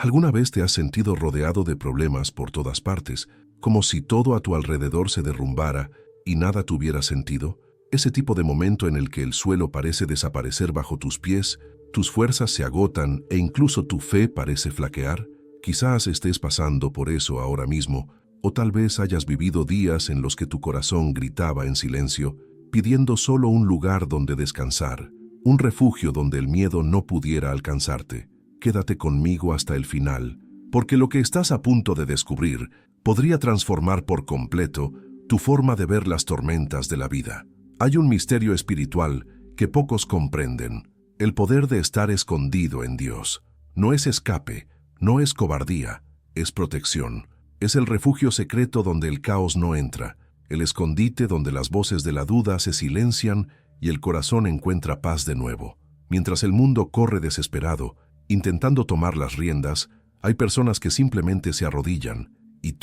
¿Alguna vez te has sentido rodeado de problemas por todas partes, como si todo a tu alrededor se derrumbara y nada tuviera sentido? Ese tipo de momento en el que el suelo parece desaparecer bajo tus pies, tus fuerzas se agotan e incluso tu fe parece flaquear. Quizás estés pasando por eso ahora mismo, o tal vez hayas vivido días en los que tu corazón gritaba en silencio, pidiendo solo un lugar donde descansar, un refugio donde el miedo no pudiera alcanzarte. Quédate conmigo hasta el final, porque lo que estás a punto de descubrir podría transformar por completo tu forma de ver las tormentas de la vida. Hay un misterio espiritual que pocos comprenden: el poder de estar escondido en Dios. No es escape, no es cobardía, es protección. Es el refugio secreto donde el caos no entra, el escondite donde las voces de la duda se silencian y el corazón encuentra paz de nuevo. Mientras el mundo corre desesperado, intentando tomar las riendas, hay personas que simplemente se arrodillan, y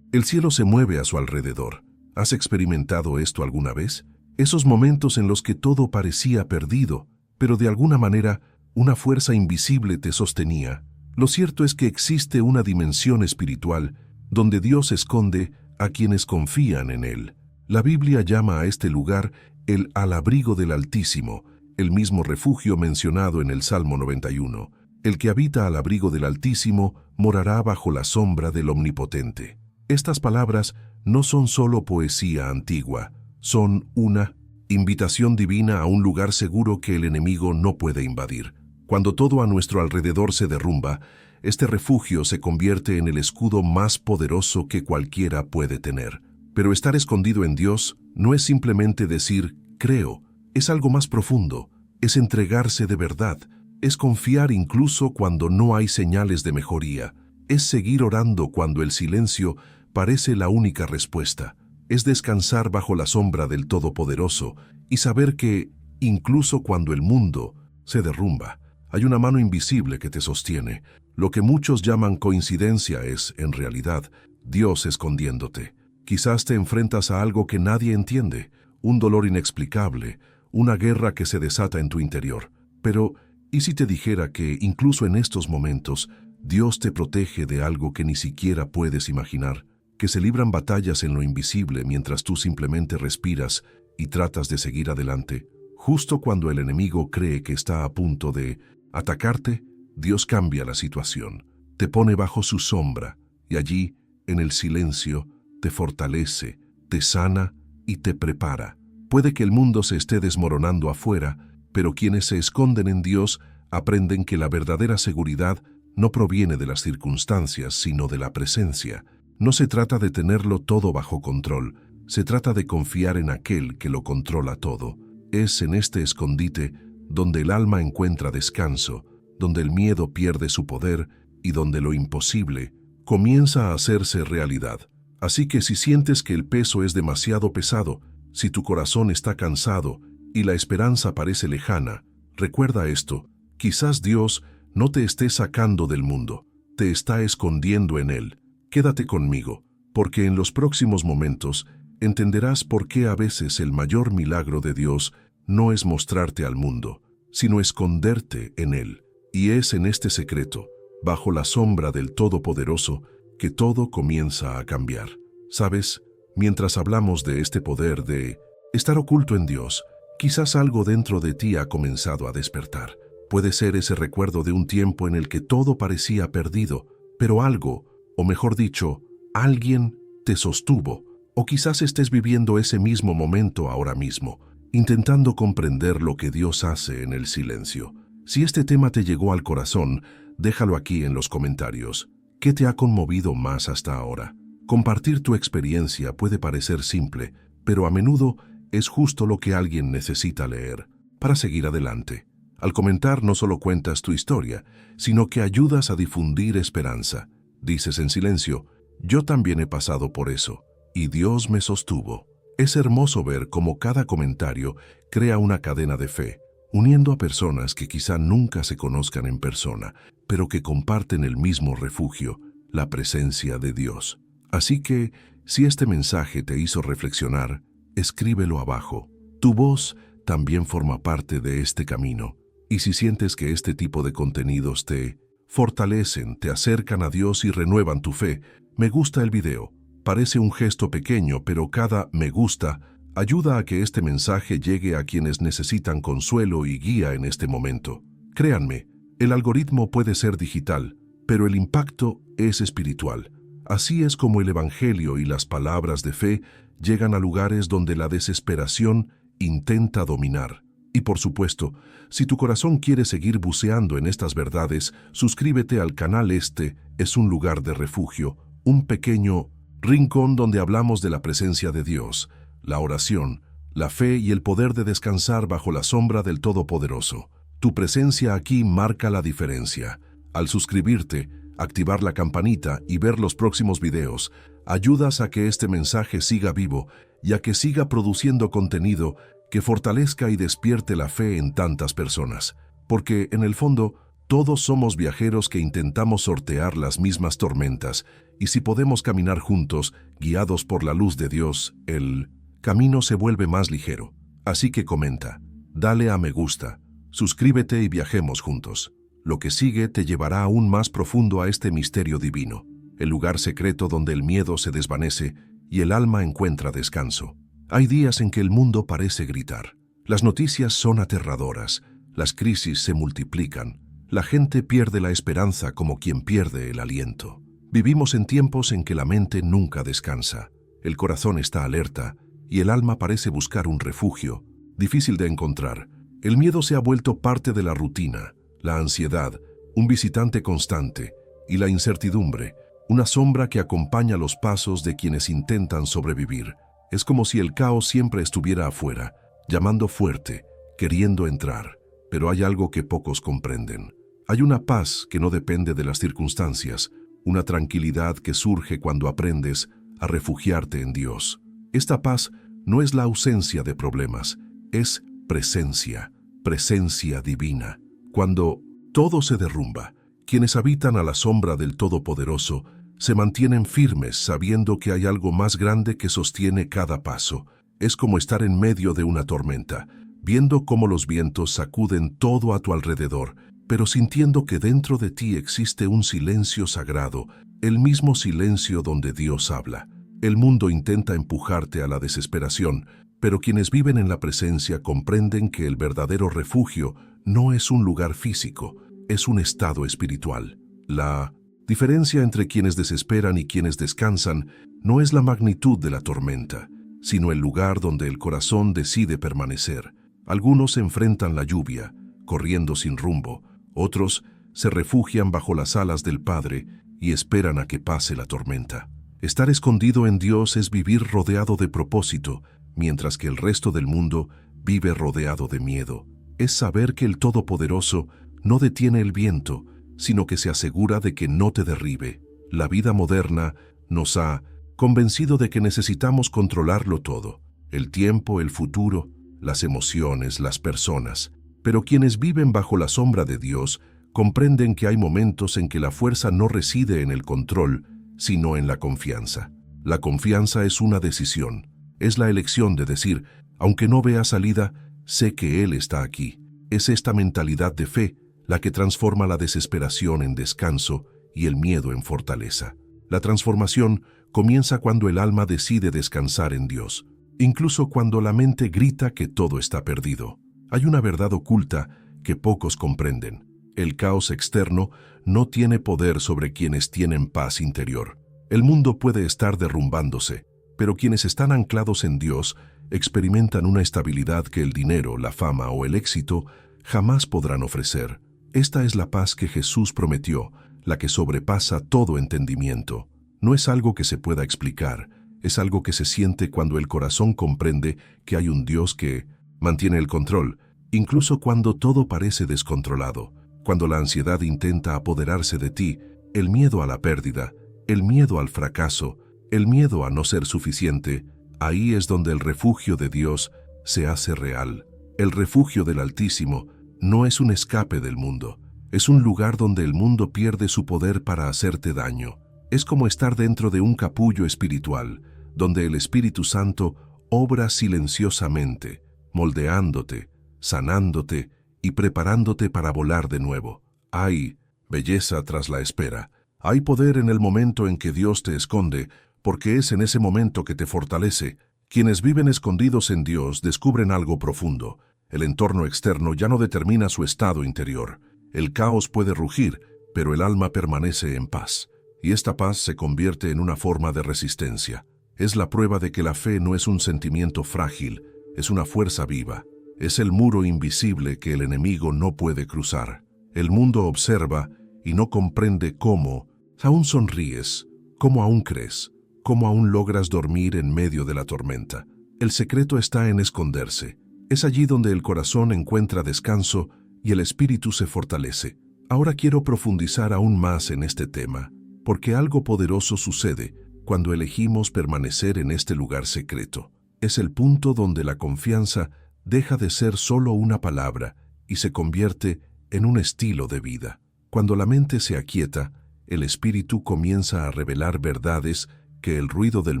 el cielo se mueve a su alrededor. ¿Has experimentado esto alguna vez? Esos momentos en los que todo parecía perdido, pero de alguna manera una fuerza invisible te sostenía. Lo cierto es que existe una dimensión espiritual donde Dios esconde a quienes confían en Él. La Biblia llama a este lugar el al-abrigo del Altísimo, el mismo refugio mencionado en el Salmo 91. El que habita al abrigo del Altísimo morará bajo la sombra del Omnipotente. Estas palabras no son solo poesía antigua, son una invitación divina a un lugar seguro que el enemigo no puede invadir. Cuando todo a nuestro alrededor se derrumba, este refugio se convierte en el escudo más poderoso que cualquiera puede tener. Pero estar escondido en Dios no es simplemente decir creo, es algo más profundo, es entregarse de verdad. Es confiar incluso cuando no hay señales de mejoría. Es seguir orando cuando el silencio parece la única respuesta. Es descansar bajo la sombra del Todopoderoso y saber que, incluso cuando el mundo se derrumba, hay una mano invisible que te sostiene. Lo que muchos llaman coincidencia es, en realidad, Dios escondiéndote. Quizás te enfrentas a algo que nadie entiende, un dolor inexplicable, una guerra que se desata en tu interior. Pero ¿y si te dijera que, incluso en estos momentos, Dios te protege de algo que ni siquiera puedes imaginar? Que se libran batallas en lo invisible mientras tú simplemente respiras y tratas de seguir adelante. Justo cuando el enemigo cree que está a punto de atacarte, Dios cambia la situación. Te pone bajo su sombra y allí, en el silencio, te fortalece, te sana y te prepara. Puede que el mundo se esté desmoronando afuera, pero quienes se esconden en Dios aprenden que la verdadera seguridad no proviene de las circunstancias, sino de la presencia. No se trata de tenerlo todo bajo control, se trata de confiar en aquel que lo controla todo. Es en este escondite donde el alma encuentra descanso, donde el miedo pierde su poder y donde lo imposible comienza a hacerse realidad. Así que si sientes que el peso es demasiado pesado, si tu corazón está cansado y la esperanza parece lejana, recuerda esto: quizás Dios no te esté sacando del mundo, te está escondiendo en él. Quédate conmigo, porque en los próximos momentos entenderás por qué a veces el mayor milagro de Dios no es mostrarte al mundo, sino esconderte en él. Y es en este secreto, bajo la sombra del Todopoderoso, que todo comienza a cambiar. ¿Sabes? Mientras hablamos de este poder de estar oculto en Dios, quizás algo dentro de ti ha comenzado a despertar. Puede ser ese recuerdo de un tiempo en el que todo parecía perdido, pero algo, o mejor dicho, alguien te sostuvo. O quizás estés viviendo ese mismo momento ahora mismo, intentando comprender lo que Dios hace en el silencio. Si este tema te llegó al corazón, déjalo aquí en los comentarios. ¿Qué te ha conmovido más hasta ahora? Compartir tu experiencia puede parecer simple, pero a menudo es justo lo que alguien necesita leer para seguir adelante. Al comentar no solo cuentas tu historia, sino que ayudas a difundir esperanza. Dices en silencio: yo también he pasado por eso, y Dios me sostuvo. Es hermoso ver cómo cada comentario crea una cadena de fe, uniendo a personas que quizá nunca se conozcan en persona, pero que comparten el mismo refugio, la presencia de Dios. Así que, si este mensaje te hizo reflexionar, escríbelo abajo. Tu voz también forma parte de este camino. Y si sientes que este tipo de contenidos te fortalecen, te acercan a Dios y renuevan tu fe. Me gusta el video. Parece un gesto pequeño, pero cada me gusta ayuda a que este mensaje llegue a quienes necesitan consuelo y guía en este momento. Créanme, el algoritmo puede ser digital, pero el impacto es espiritual. Así es como el Evangelio y las palabras de fe llegan a lugares donde la desesperación intenta dominar. Y por supuesto, si tu corazón quiere seguir buceando en estas verdades, suscríbete al canal. Este es un lugar de refugio, un pequeño rincón donde hablamos de la presencia de Dios, la oración, la fe y el poder de descansar bajo la sombra del Todopoderoso. Tu presencia aquí marca la diferencia. Al suscribirte, activar la campanita y ver los próximos videos, ayudas a que este mensaje siga vivo y a que siga produciendo contenido que fortalezca y despierte la fe en tantas personas. Porque, en el fondo, todos somos viajeros que intentamos sortear las mismas tormentas, y si podemos caminar juntos, guiados por la luz de Dios, el camino se vuelve más ligero. Así que comenta, dale a me gusta, suscríbete y viajemos juntos. Lo que sigue te llevará aún más profundo a este misterio divino, el lugar secreto donde el miedo se desvanece y el alma encuentra descanso. Hay días en que el mundo parece gritar. Las noticias son aterradoras, las crisis se multiplican, la gente pierde la esperanza como quien pierde el aliento. Vivimos en tiempos en que la mente nunca descansa, el corazón está alerta y el alma parece buscar un refugio, difícil de encontrar. El miedo se ha vuelto parte de la rutina, la ansiedad, un visitante constante, y la incertidumbre, una sombra que acompaña los pasos de quienes intentan sobrevivir. Es como si el caos siempre estuviera afuera, llamando fuerte, queriendo entrar. Pero hay algo que pocos comprenden. Hay una paz que no depende de las circunstancias, una tranquilidad que surge cuando aprendes a refugiarte en Dios. Esta paz no es la ausencia de problemas, es presencia, presencia divina. Cuando todo se derrumba, quienes habitan a la sombra del Todopoderoso se mantienen firmes sabiendo que hay algo más grande que sostiene cada paso. Es como estar en medio de una tormenta, viendo cómo los vientos sacuden todo a tu alrededor, pero sintiendo que dentro de ti existe un silencio sagrado, el mismo silencio donde Dios habla. El mundo intenta empujarte a la desesperación, pero quienes viven en la presencia comprenden que el verdadero refugio no es un lugar físico, es un estado espiritual. La diferencia entre quienes desesperan y quienes descansan no es la magnitud de la tormenta, sino el lugar donde el corazón decide permanecer. Algunos enfrentan la lluvia, corriendo sin rumbo, otros se refugian bajo las alas del Padre y esperan a que pase la tormenta. Estar escondido en Dios es vivir rodeado de propósito, mientras que el resto del mundo vive rodeado de miedo. Es saber que el Todopoderoso no detiene el viento, sino que se asegura de que no te derribe. La vida moderna nos ha convencido de que necesitamos controlarlo todo, el tiempo, el futuro, las emociones, las personas. Pero quienes viven bajo la sombra de Dios comprenden que hay momentos en que la fuerza no reside en el control, sino en la confianza. La confianza es una decisión, es la elección de decir, aunque no vea salida, sé que Él está aquí. Es esta mentalidad de fe la que transforma la desesperación en descanso y el miedo en fortaleza. La transformación comienza cuando el alma decide descansar en Dios, incluso cuando la mente grita que todo está perdido. Hay una verdad oculta que pocos comprenden. El caos externo no tiene poder sobre quienes tienen paz interior. El mundo puede estar derrumbándose, pero quienes están anclados en Dios experimentan una estabilidad que el dinero, la fama o el éxito jamás podrán ofrecer. Esta es la paz que Jesús prometió, la que sobrepasa todo entendimiento. No es algo que se pueda explicar, es algo que se siente cuando el corazón comprende que hay un Dios que mantiene el control, incluso cuando todo parece descontrolado. Cuando la ansiedad intenta apoderarse de ti, el miedo a la pérdida, el miedo al fracaso, el miedo a no ser suficiente, ahí es donde el refugio de Dios se hace real. El refugio del Altísimo no es un escape del mundo, es un lugar donde el mundo pierde su poder para hacerte daño. Es como estar dentro de un capullo espiritual, donde el Espíritu Santo obra silenciosamente, moldeándote, sanándote y preparándote para volar de nuevo. Hay belleza tras la espera. Hay poder en el momento en que Dios te esconde, porque es en ese momento que te fortalece. Quienes viven escondidos en Dios descubren algo profundo. El entorno externo ya no determina su estado interior. El caos puede rugir, pero el alma permanece en paz. Y esta paz se convierte en una forma de resistencia. Es la prueba de que la fe no es un sentimiento frágil, es una fuerza viva. Es el muro invisible que el enemigo no puede cruzar. El mundo observa y no comprende cómo aún sonríes, cómo aún crees, cómo aún logras dormir en medio de la tormenta. El secreto está en esconderse. Es allí donde el corazón encuentra descanso y el espíritu se fortalece. Ahora quiero profundizar aún más en este tema, porque algo poderoso sucede cuando elegimos permanecer en este lugar secreto. Es el punto donde la confianza deja de ser solo una palabra y se convierte en un estilo de vida. Cuando la mente se aquieta, el espíritu comienza a revelar verdades que el ruido del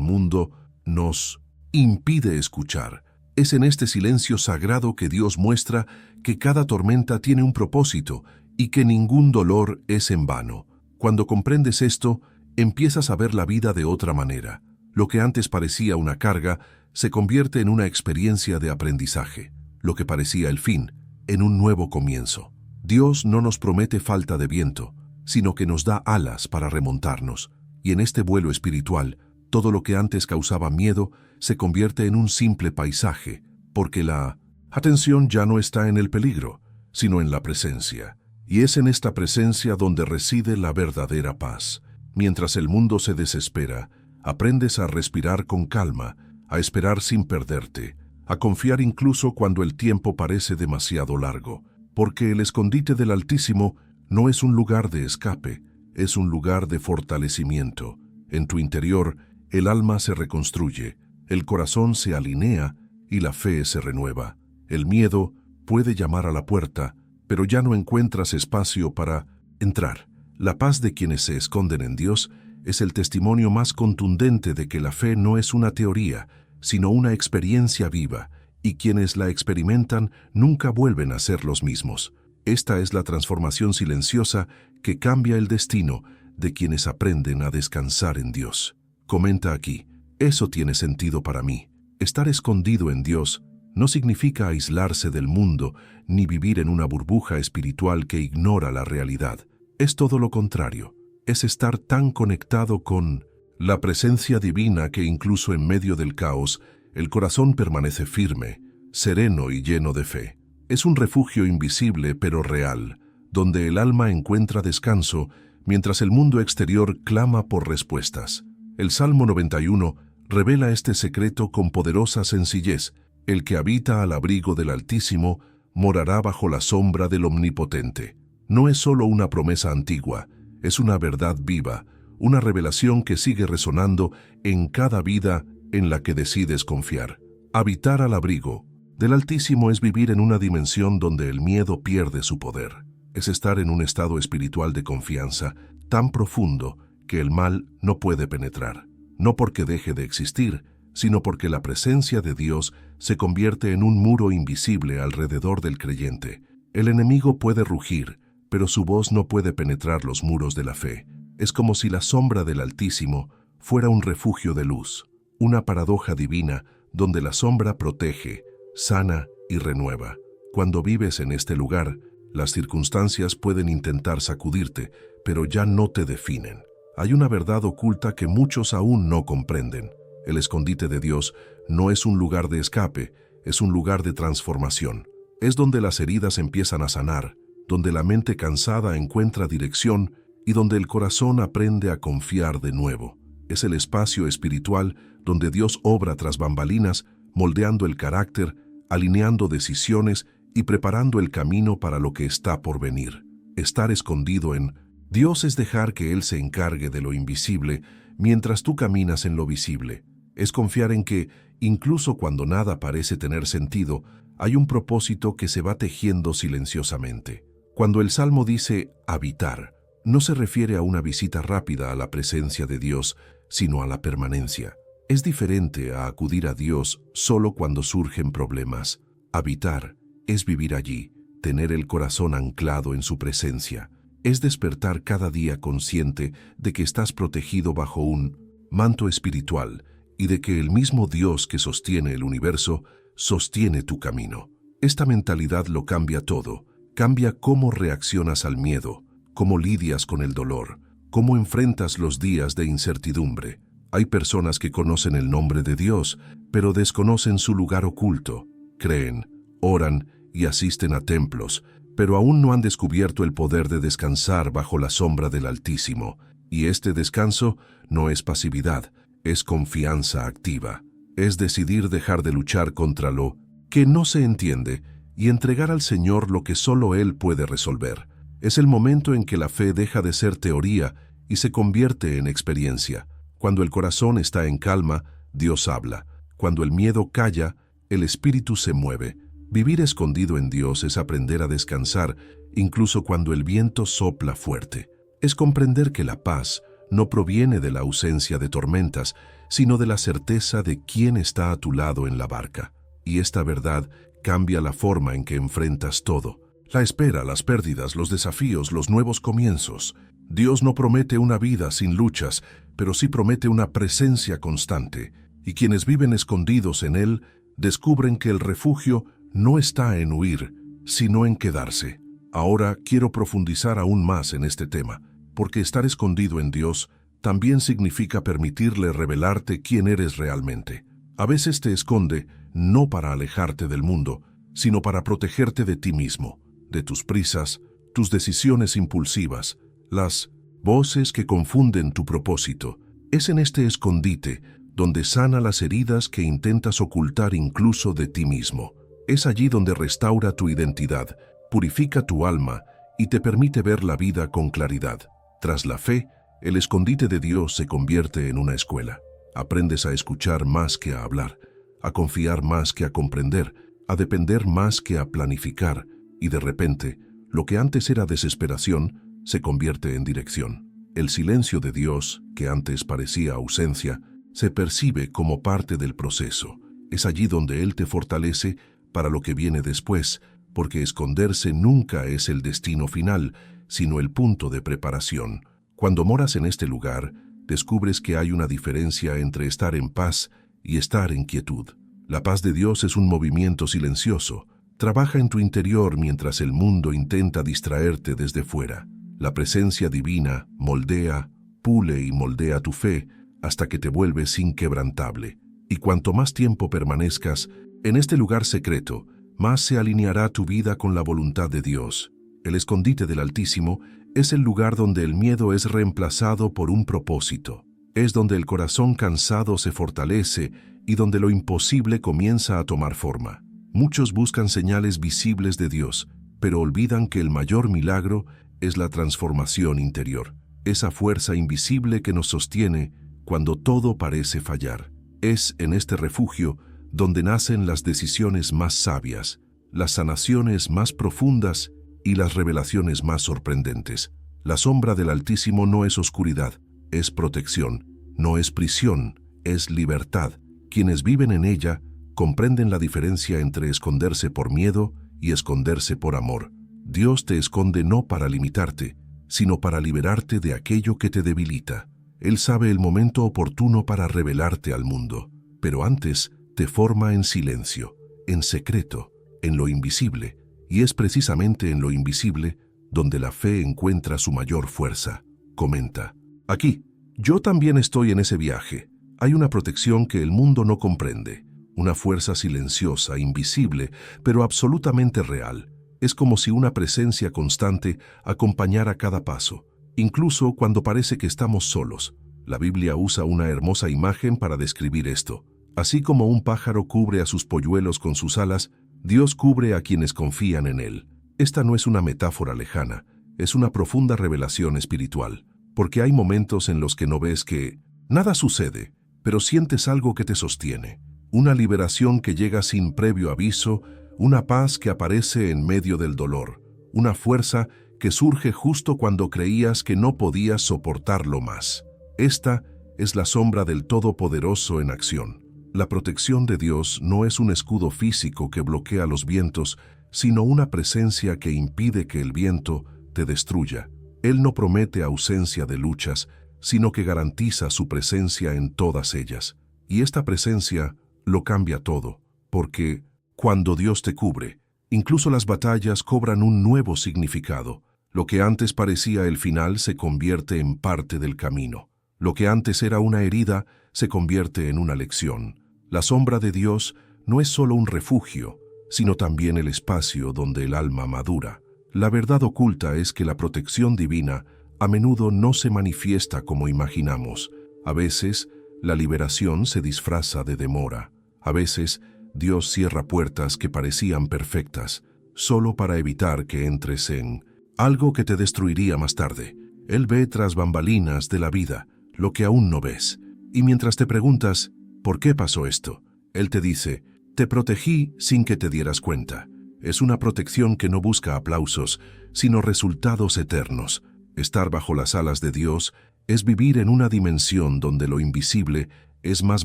mundo nos impide escuchar. Es en este silencio sagrado que Dios muestra que cada tormenta tiene un propósito y que ningún dolor es en vano. Cuando comprendes esto, empiezas a ver la vida de otra manera. Lo que antes parecía una carga se convierte en una experiencia de aprendizaje. Lo que parecía el fin, en un nuevo comienzo. Dios no nos promete falta de viento, sino que nos da alas para remontarnos. Y en este vuelo espiritual, todo lo que antes causaba miedo se convierte en un simple paisaje, porque la atención ya no está en el peligro, sino en la presencia. Y es en esta presencia donde reside la verdadera paz. Mientras el mundo se desespera, aprendes a respirar con calma, a esperar sin perderte, a confiar incluso cuando el tiempo parece demasiado largo, porque el escondite del Altísimo no es un lugar de escape, es un lugar de fortalecimiento. En tu interior, el alma se reconstruye, el corazón se alinea y la fe se renueva. El miedo puede llamar a la puerta, pero ya no encuentras espacio para entrar. La paz de quienes se esconden en Dios es el testimonio más contundente de que la fe no es una teoría, sino una experiencia viva, y quienes la experimentan nunca vuelven a ser los mismos. Esta es la transformación silenciosa que cambia el destino de quienes aprenden a descansar en Dios. Comenta aquí, eso tiene sentido para mí. Estar escondido en Dios no significa aislarse del mundo ni vivir en una burbuja espiritual que ignora la realidad. Es todo lo contrario. Es estar tan conectado con la presencia divina que incluso en medio del caos, el corazón permanece firme, sereno y lleno de fe. Es un refugio invisible pero real, donde el alma encuentra descanso mientras el mundo exterior clama por respuestas. El Salmo 91 revela este secreto con poderosa sencillez. El que habita al abrigo del Altísimo morará bajo la sombra del Omnipotente. No es solo una promesa antigua, es una verdad viva, una revelación que sigue resonando en cada vida en la que decides confiar. Habitar al abrigo del Altísimo es vivir en una dimensión donde el miedo pierde su poder. Es estar en un estado espiritual de confianza tan profundo que el mal no puede penetrar. No porque deje de existir, sino porque la presencia de Dios se convierte en un muro invisible alrededor del creyente. El enemigo puede rugir, pero su voz no puede penetrar los muros de la fe. Es como si la sombra del Altísimo fuera un refugio de luz, una paradoja divina donde la sombra protege, sana y renueva. Cuando vives en este lugar, las circunstancias pueden intentar sacudirte, pero ya no te definen. Hay una verdad oculta que muchos aún no comprenden. El escondite de Dios no es un lugar de escape, es un lugar de transformación. Es donde las heridas empiezan a sanar, donde la mente cansada encuentra dirección y donde el corazón aprende a confiar de nuevo. Es el espacio espiritual donde Dios obra tras bambalinas, moldeando el carácter, alineando decisiones y preparando el camino para lo que está por venir. Estar escondido en Dios es dejar que Él se encargue de lo invisible mientras tú caminas en lo visible. Es confiar en que, incluso cuando nada parece tener sentido, hay un propósito que se va tejiendo silenciosamente. Cuando el Salmo dice habitar, no se refiere a una visita rápida a la presencia de Dios, sino a la permanencia. Es diferente a acudir a Dios solo cuando surgen problemas. Habitar es vivir allí, tener el corazón anclado en su presencia. Es despertar cada día consciente de que estás protegido bajo un manto espiritual y de que el mismo Dios que sostiene el universo sostiene tu camino. Esta mentalidad lo cambia todo. Cambia cómo reaccionas al miedo, cómo lidias con el dolor, cómo enfrentas los días de incertidumbre. Hay personas que conocen el nombre de Dios, pero desconocen su lugar oculto. Creen, oran y asisten a templos, pero aún no han descubierto el poder de descansar bajo la sombra del Altísimo. Y este descanso no es pasividad, es confianza activa. Es decidir dejar de luchar contra lo que no se entiende y entregar al Señor lo que solo Él puede resolver. Es el momento en que la fe deja de ser teoría y se convierte en experiencia. Cuando el corazón está en calma, Dios habla. Cuando el miedo calla, el espíritu se mueve. Vivir escondido en Dios es aprender a descansar, incluso cuando el viento sopla fuerte. Es comprender que la paz no proviene de la ausencia de tormentas, sino de la certeza de quién está a tu lado en la barca. Y esta verdad cambia la forma en que enfrentas todo. La espera, las pérdidas, los desafíos, los nuevos comienzos. Dios no promete una vida sin luchas, pero sí promete una presencia constante. Y quienes viven escondidos en Él descubren que el refugio no está en huir, sino en quedarse. Ahora quiero profundizar aún más en este tema, porque estar escondido en Dios también significa permitirle revelarte quién eres realmente. A veces te esconde no para alejarte del mundo, sino para protegerte de ti mismo, de tus prisas, tus decisiones impulsivas, las voces que confunden tu propósito. Es en este escondite donde sana las heridas que intentas ocultar incluso de ti mismo. Es allí donde restaura tu identidad, purifica tu alma y te permite ver la vida con claridad. Tras la fe, el escondite de Dios se convierte en una escuela. Aprendes a escuchar más que a hablar, a confiar más que a comprender, a depender más que a planificar, y de repente, lo que antes era desesperación, se convierte en dirección. El silencio de Dios, que antes parecía ausencia, se percibe como parte del proceso. Es allí donde Él te fortalece para lo que viene después, porque esconderse nunca es el destino final, sino el punto de preparación. Cuando moras en este lugar, descubres que hay una diferencia entre estar en paz y estar en quietud. La paz de Dios es un movimiento silencioso. Trabaja en tu interior mientras el mundo intenta distraerte desde fuera. La presencia divina moldea, pule y moldea tu fe hasta que te vuelves inquebrantable. Y cuanto más tiempo permanezcas en este lugar secreto, más se alineará tu vida con la voluntad de Dios. El escondite del Altísimo es el lugar donde el miedo es reemplazado por un propósito. Es donde el corazón cansado se fortalece y donde lo imposible comienza a tomar forma. Muchos buscan señales visibles de Dios, pero olvidan que el mayor milagro es la transformación interior, esa fuerza invisible que nos sostiene cuando todo parece fallar. Es en este refugio donde nacen las decisiones más sabias, las sanaciones más profundas y las revelaciones más sorprendentes. La sombra del Altísimo no es oscuridad, es protección, no es prisión, es libertad. Quienes viven en ella comprenden la diferencia entre esconderse por miedo y esconderse por amor. Dios te esconde no para limitarte, sino para liberarte de aquello que te debilita. Él sabe el momento oportuno para revelarte al mundo, pero antes te forma en silencio, en secreto, en lo invisible, y es precisamente en lo invisible donde la fe encuentra su mayor fuerza. Comenta: aquí, yo también estoy en ese viaje. Hay una protección que el mundo no comprende, una fuerza silenciosa, invisible, pero absolutamente real. Es como si una presencia constante acompañara cada paso, incluso cuando parece que estamos solos. La Biblia usa una hermosa imagen para describir esto. Así como un pájaro cubre a sus polluelos con sus alas, Dios cubre a quienes confían en Él. Esta no es una metáfora lejana, es una profunda revelación espiritual, porque hay momentos en los que no ves que nada sucede, pero sientes algo que te sostiene. Una liberación que llega sin previo aviso, una paz que aparece en medio del dolor, una fuerza que surge justo cuando creías que no podías soportarlo más. Esta es la sombra del Todopoderoso en acción. La protección de Dios no es un escudo físico que bloquea los vientos, sino una presencia que impide que el viento te destruya. Él no promete ausencia de luchas, sino que garantiza su presencia en todas ellas. Y esta presencia lo cambia todo, porque cuando Dios te cubre, incluso las batallas cobran un nuevo significado. Lo que antes parecía el final se convierte en parte del camino. Lo que antes era una herida se convierte en una lección. La sombra de Dios no es solo un refugio, sino también el espacio donde el alma madura. La verdad oculta es que la protección divina a menudo no se manifiesta como imaginamos. A veces, la liberación se disfraza de demora. A veces, Dios cierra puertas que parecían perfectas, solo para evitar que entres en algo que te destruiría más tarde. Él ve tras bambalinas de la vida, lo que aún no ves. Y mientras te preguntas, ¿por qué pasó esto?, Él te dice, te protegí sin que te dieras cuenta. Es una protección que no busca aplausos, sino resultados eternos. Estar bajo las alas de Dios es vivir en una dimensión donde lo invisible es más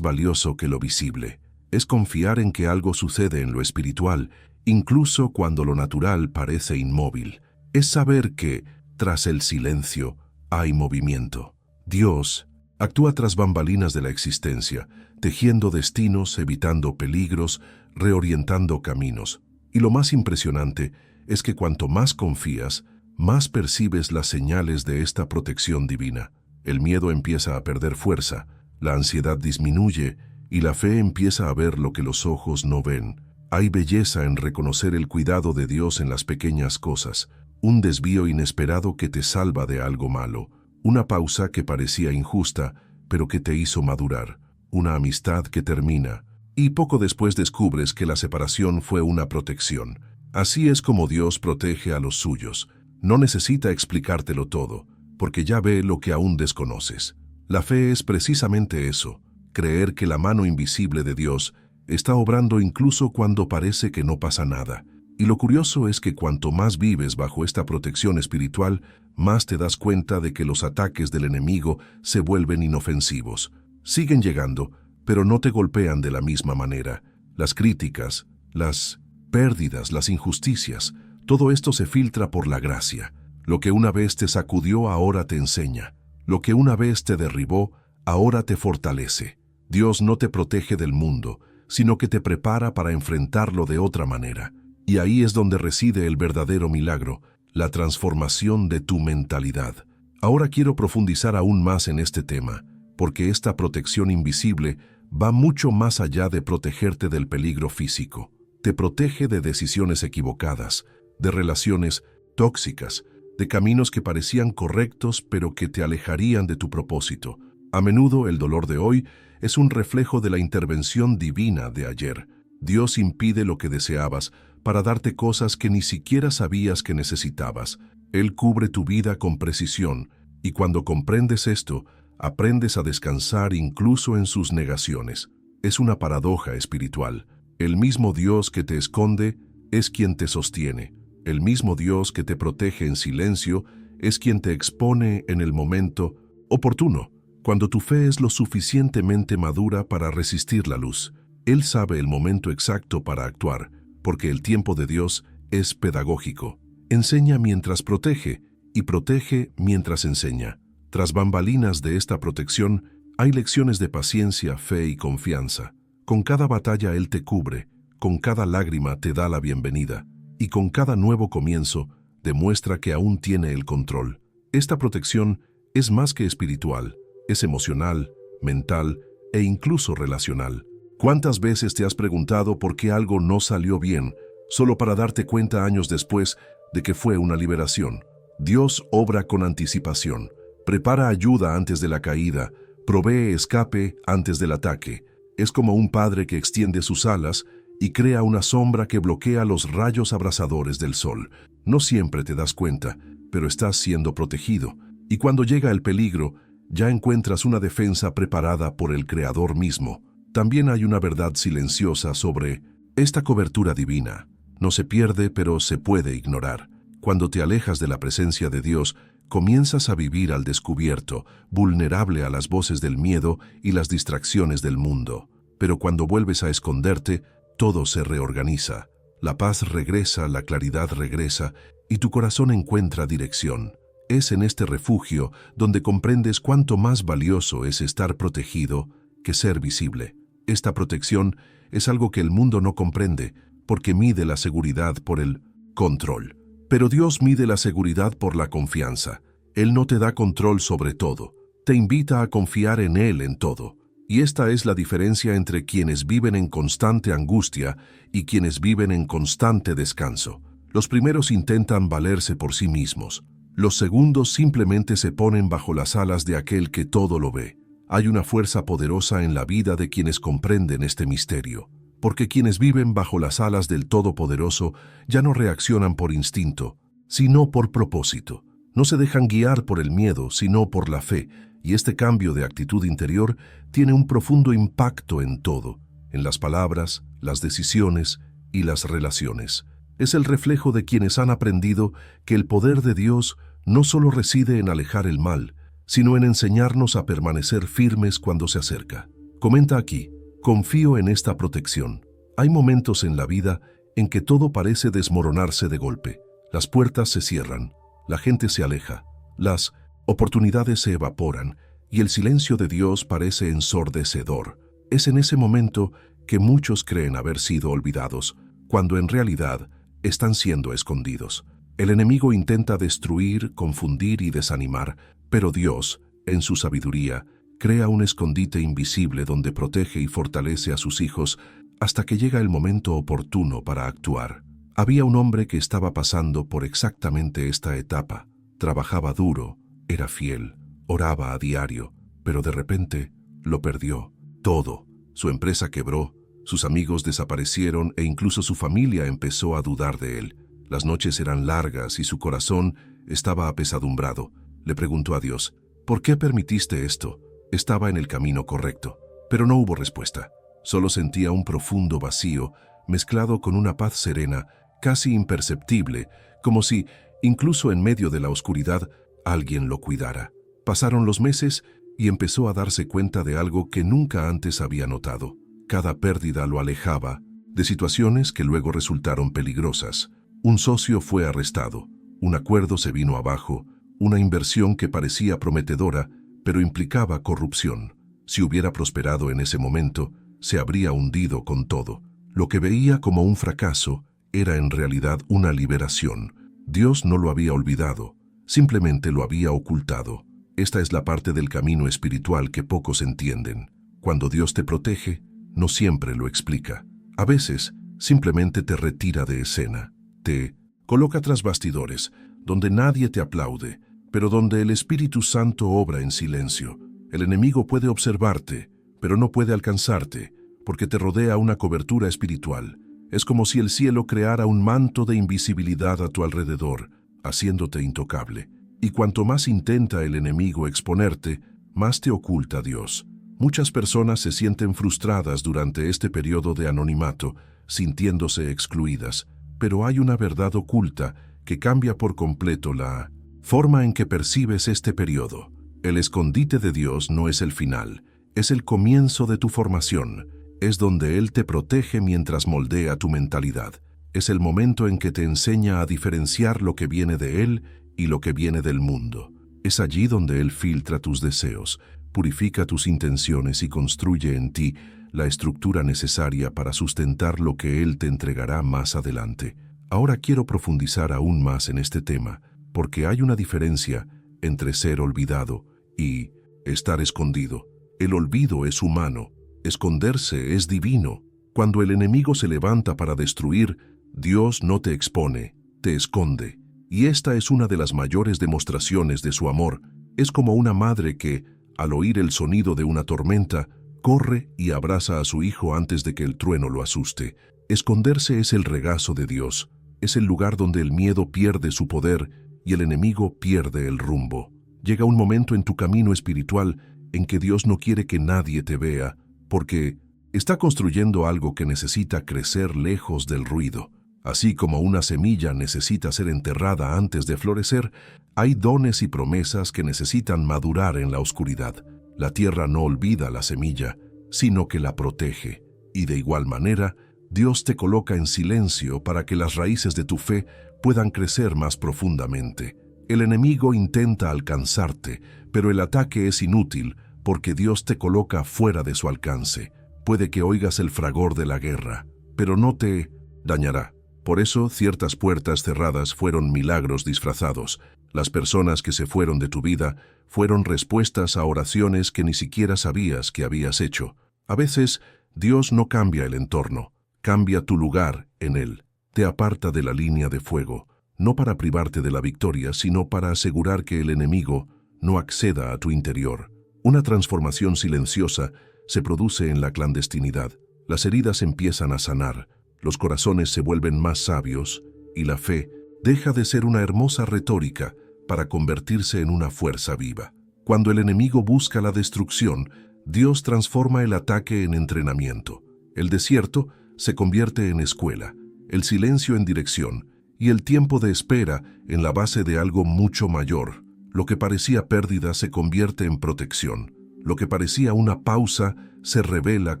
valioso que lo visible. Es confiar en que algo sucede en lo espiritual, incluso cuando lo natural parece inmóvil. Es saber que, tras el silencio, hay movimiento. Dios actúa tras bambalinas de la existencia, tejiendo destinos, evitando peligros, reorientando caminos. Y lo más impresionante es que cuanto más confías, más percibes las señales de esta protección divina. El miedo empieza a perder fuerza, la ansiedad disminuye y la fe empieza a ver lo que los ojos no ven. Hay belleza en reconocer el cuidado de Dios en las pequeñas cosas, un desvío inesperado que te salva de algo malo, una pausa que parecía injusta, pero que te hizo madurar, una amistad que termina, y poco después descubres que la separación fue una protección. Así es como Dios protege a los suyos. No necesita explicártelo todo, porque ya ve lo que aún desconoces. La fe es precisamente eso, creer que la mano invisible de Dios está obrando incluso cuando parece que no pasa nada. Y lo curioso es que cuanto más vives bajo esta protección espiritual, más te das cuenta de que los ataques del enemigo se vuelven inofensivos. Siguen llegando, pero no te golpean de la misma manera. Las críticas, las pérdidas, las injusticias, todo esto se filtra por la gracia. Lo que una vez te sacudió ahora te enseña. Lo que una vez te derribó, ahora te fortalece. Dios no te protege del mundo, sino que te prepara para enfrentarlo de otra manera. Y ahí es donde reside el verdadero milagro, la transformación de tu mentalidad. Ahora quiero profundizar aún más en este tema, porque esta protección invisible va mucho más allá de protegerte del peligro físico. Te protege de decisiones equivocadas, de relaciones tóxicas, de caminos que parecían correctos pero que te alejarían de tu propósito. A menudo el dolor de hoy es un reflejo de la intervención divina de ayer. Dios impide lo que deseabas para darte cosas que ni siquiera sabías que necesitabas. Él cubre tu vida con precisión, y cuando comprendes esto, aprendes a descansar incluso en sus negaciones. Es una paradoja espiritual. El mismo Dios que te esconde es quien te sostiene. El mismo Dios que te protege en silencio es quien te expone en el momento oportuno, cuando tu fe es lo suficientemente madura para resistir la luz. Él sabe el momento exacto para actuar, porque el tiempo de Dios es pedagógico. Enseña mientras protege y protege mientras enseña. Tras bambalinas de esta protección, hay lecciones de paciencia, fe y confianza. Con cada batalla Él te cubre, con cada lágrima te da la bienvenida, y con cada nuevo comienzo demuestra que aún tiene el control. Esta protección es más que espiritual, es emocional, mental e incluso relacional. ¿Cuántas veces te has preguntado por qué algo no salió bien, solo para darte cuenta años después de que fue una liberación? Dios obra con anticipación, prepara ayuda antes de la caída, provee escape antes del ataque. Es como un padre que extiende sus alas y crea una sombra que bloquea los rayos abrasadores del sol. No siempre te das cuenta, pero estás siendo protegido. Y cuando llega el peligro, ya encuentras una defensa preparada por el Creador mismo. También hay una verdad silenciosa sobre esta cobertura divina. No se pierde, pero se puede ignorar. Cuando te alejas de la presencia de Dios, comienzas a vivir al descubierto, vulnerable a las voces del miedo y las distracciones del mundo. Pero cuando vuelves a esconderte, todo se reorganiza. La paz regresa, la claridad regresa, y tu corazón encuentra dirección. Es en este refugio donde comprendes cuánto más valioso es estar protegido que ser visible. Esta protección es algo que el mundo no comprende, porque mide la seguridad por el control. Pero Dios mide la seguridad por la confianza. Él no te da control sobre todo, te invita a confiar en Él en todo. Y esta es la diferencia entre quienes viven en constante angustia y quienes viven en constante descanso. Los primeros intentan valerse por sí mismos. Los segundos simplemente se ponen bajo las alas de aquel que todo lo ve. Hay una fuerza poderosa en la vida de quienes comprenden este misterio, porque quienes viven bajo las alas del Todopoderoso ya no reaccionan por instinto, sino por propósito. No se dejan guiar por el miedo, sino por la fe, y este cambio de actitud interior tiene un profundo impacto en todo, en las palabras, las decisiones y las relaciones. Es el reflejo de quienes han aprendido que el poder de Dios no solo reside en alejar el mal, sino en enseñarnos a permanecer firmes cuando se acerca. Comenta aquí: confío en esta protección. Hay momentos en la vida en que todo parece desmoronarse de golpe. Las puertas se cierran, la gente se aleja, las oportunidades se evaporan y el silencio de Dios parece ensordecedor. Es en ese momento que muchos creen haber sido olvidados, cuando en realidad están siendo escondidos. El enemigo intenta destruir, confundir y desanimar, pero Dios, en su sabiduría, crea un escondite invisible donde protege y fortalece a sus hijos hasta que llega el momento oportuno para actuar. Había un hombre que estaba pasando por exactamente esta etapa. Trabajaba duro, era fiel, oraba a diario, pero de repente lo perdió todo. Su empresa quebró, sus amigos desaparecieron e incluso su familia empezó a dudar de él. Las noches eran largas y su corazón estaba apesadumbrado. Le preguntó a Dios: ¿por qué permitiste esto? Estaba en el camino correcto, pero no hubo respuesta. Solo sentía un profundo vacío, mezclado con una paz serena, casi imperceptible, como si, incluso en medio de la oscuridad, alguien lo cuidara. Pasaron los meses y empezó a darse cuenta de algo que nunca antes había notado. Cada pérdida lo alejaba de situaciones que luego resultaron peligrosas. Un socio fue arrestado, un acuerdo se vino abajo, una inversión que parecía prometedora, pero implicaba corrupción. Si hubiera prosperado en ese momento, se habría hundido con todo. Lo que veía como un fracaso era en realidad una liberación. Dios no lo había olvidado, simplemente lo había ocultado. Esta es la parte del camino espiritual que pocos entienden. Cuando Dios te protege, no siempre lo explica. A veces, simplemente te retira de escena. Te coloca tras bastidores, donde nadie te aplaude, pero donde el Espíritu Santo obra en silencio. El enemigo puede observarte, pero no puede alcanzarte, porque te rodea una cobertura espiritual. Es como si el cielo creara un manto de invisibilidad a tu alrededor, haciéndote intocable. Y cuanto más intenta el enemigo exponerte, más te oculta Dios. Muchas personas se sienten frustradas durante este periodo de anonimato, sintiéndose excluidas, pero hay una verdad oculta que cambia por completo la forma en que percibes este periodo. El escondite de Dios no es el final, es el comienzo de tu formación. Es donde Él te protege mientras moldea tu mentalidad. Es el momento en que te enseña a diferenciar lo que viene de Él y lo que viene del mundo. Es allí donde Él filtra tus deseos, purifica tus intenciones y construye en ti la estructura necesaria para sustentar lo que Él te entregará más adelante. Ahora quiero profundizar aún más en este tema, porque hay una diferencia entre ser olvidado y estar escondido. El olvido es humano. Esconderse es divino. Cuando el enemigo se levanta para destruir, Dios no te expone, te esconde. Y esta es una de las mayores demostraciones de su amor. Es como una madre que, al oír el sonido de una tormenta, corre y abraza a su hijo antes de que el trueno lo asuste. Esconderse es el regazo de Dios. Es el lugar donde el miedo pierde su poder y el enemigo pierde el rumbo. Llega un momento en tu camino espiritual en que Dios no quiere que nadie te vea, porque está construyendo algo que necesita crecer lejos del ruido. Así como una semilla necesita ser enterrada antes de florecer, hay dones y promesas que necesitan madurar en la oscuridad. La tierra no olvida la semilla, sino que la protege. Y de igual manera, Dios te coloca en silencio para que las raíces de tu fe puedan crecer más profundamente. El enemigo intenta alcanzarte, pero el ataque es inútil porque Dios te coloca fuera de su alcance. Puede que oigas el fragor de la guerra, pero no te dañará. Por eso, ciertas puertas cerradas fueron milagros disfrazados. Las personas que se fueron de tu vida fueron respuestas a oraciones que ni siquiera sabías que habías hecho. A veces, Dios no cambia el entorno, cambia tu lugar en él. Te aparta de la línea de fuego, no para privarte de la victoria, sino para asegurar que el enemigo no acceda a tu interior. Una transformación silenciosa se produce en la clandestinidad. Las heridas empiezan a sanar, los corazones se vuelven más sabios y la fe deja de ser una hermosa retórica para convertirse en una fuerza viva. Cuando el enemigo busca la destrucción, Dios transforma el ataque en entrenamiento. El desierto se convierte en escuela, el silencio en dirección y el tiempo de espera en la base de algo mucho mayor. Lo que parecía pérdida se convierte en protección. Lo que parecía una pausa se revela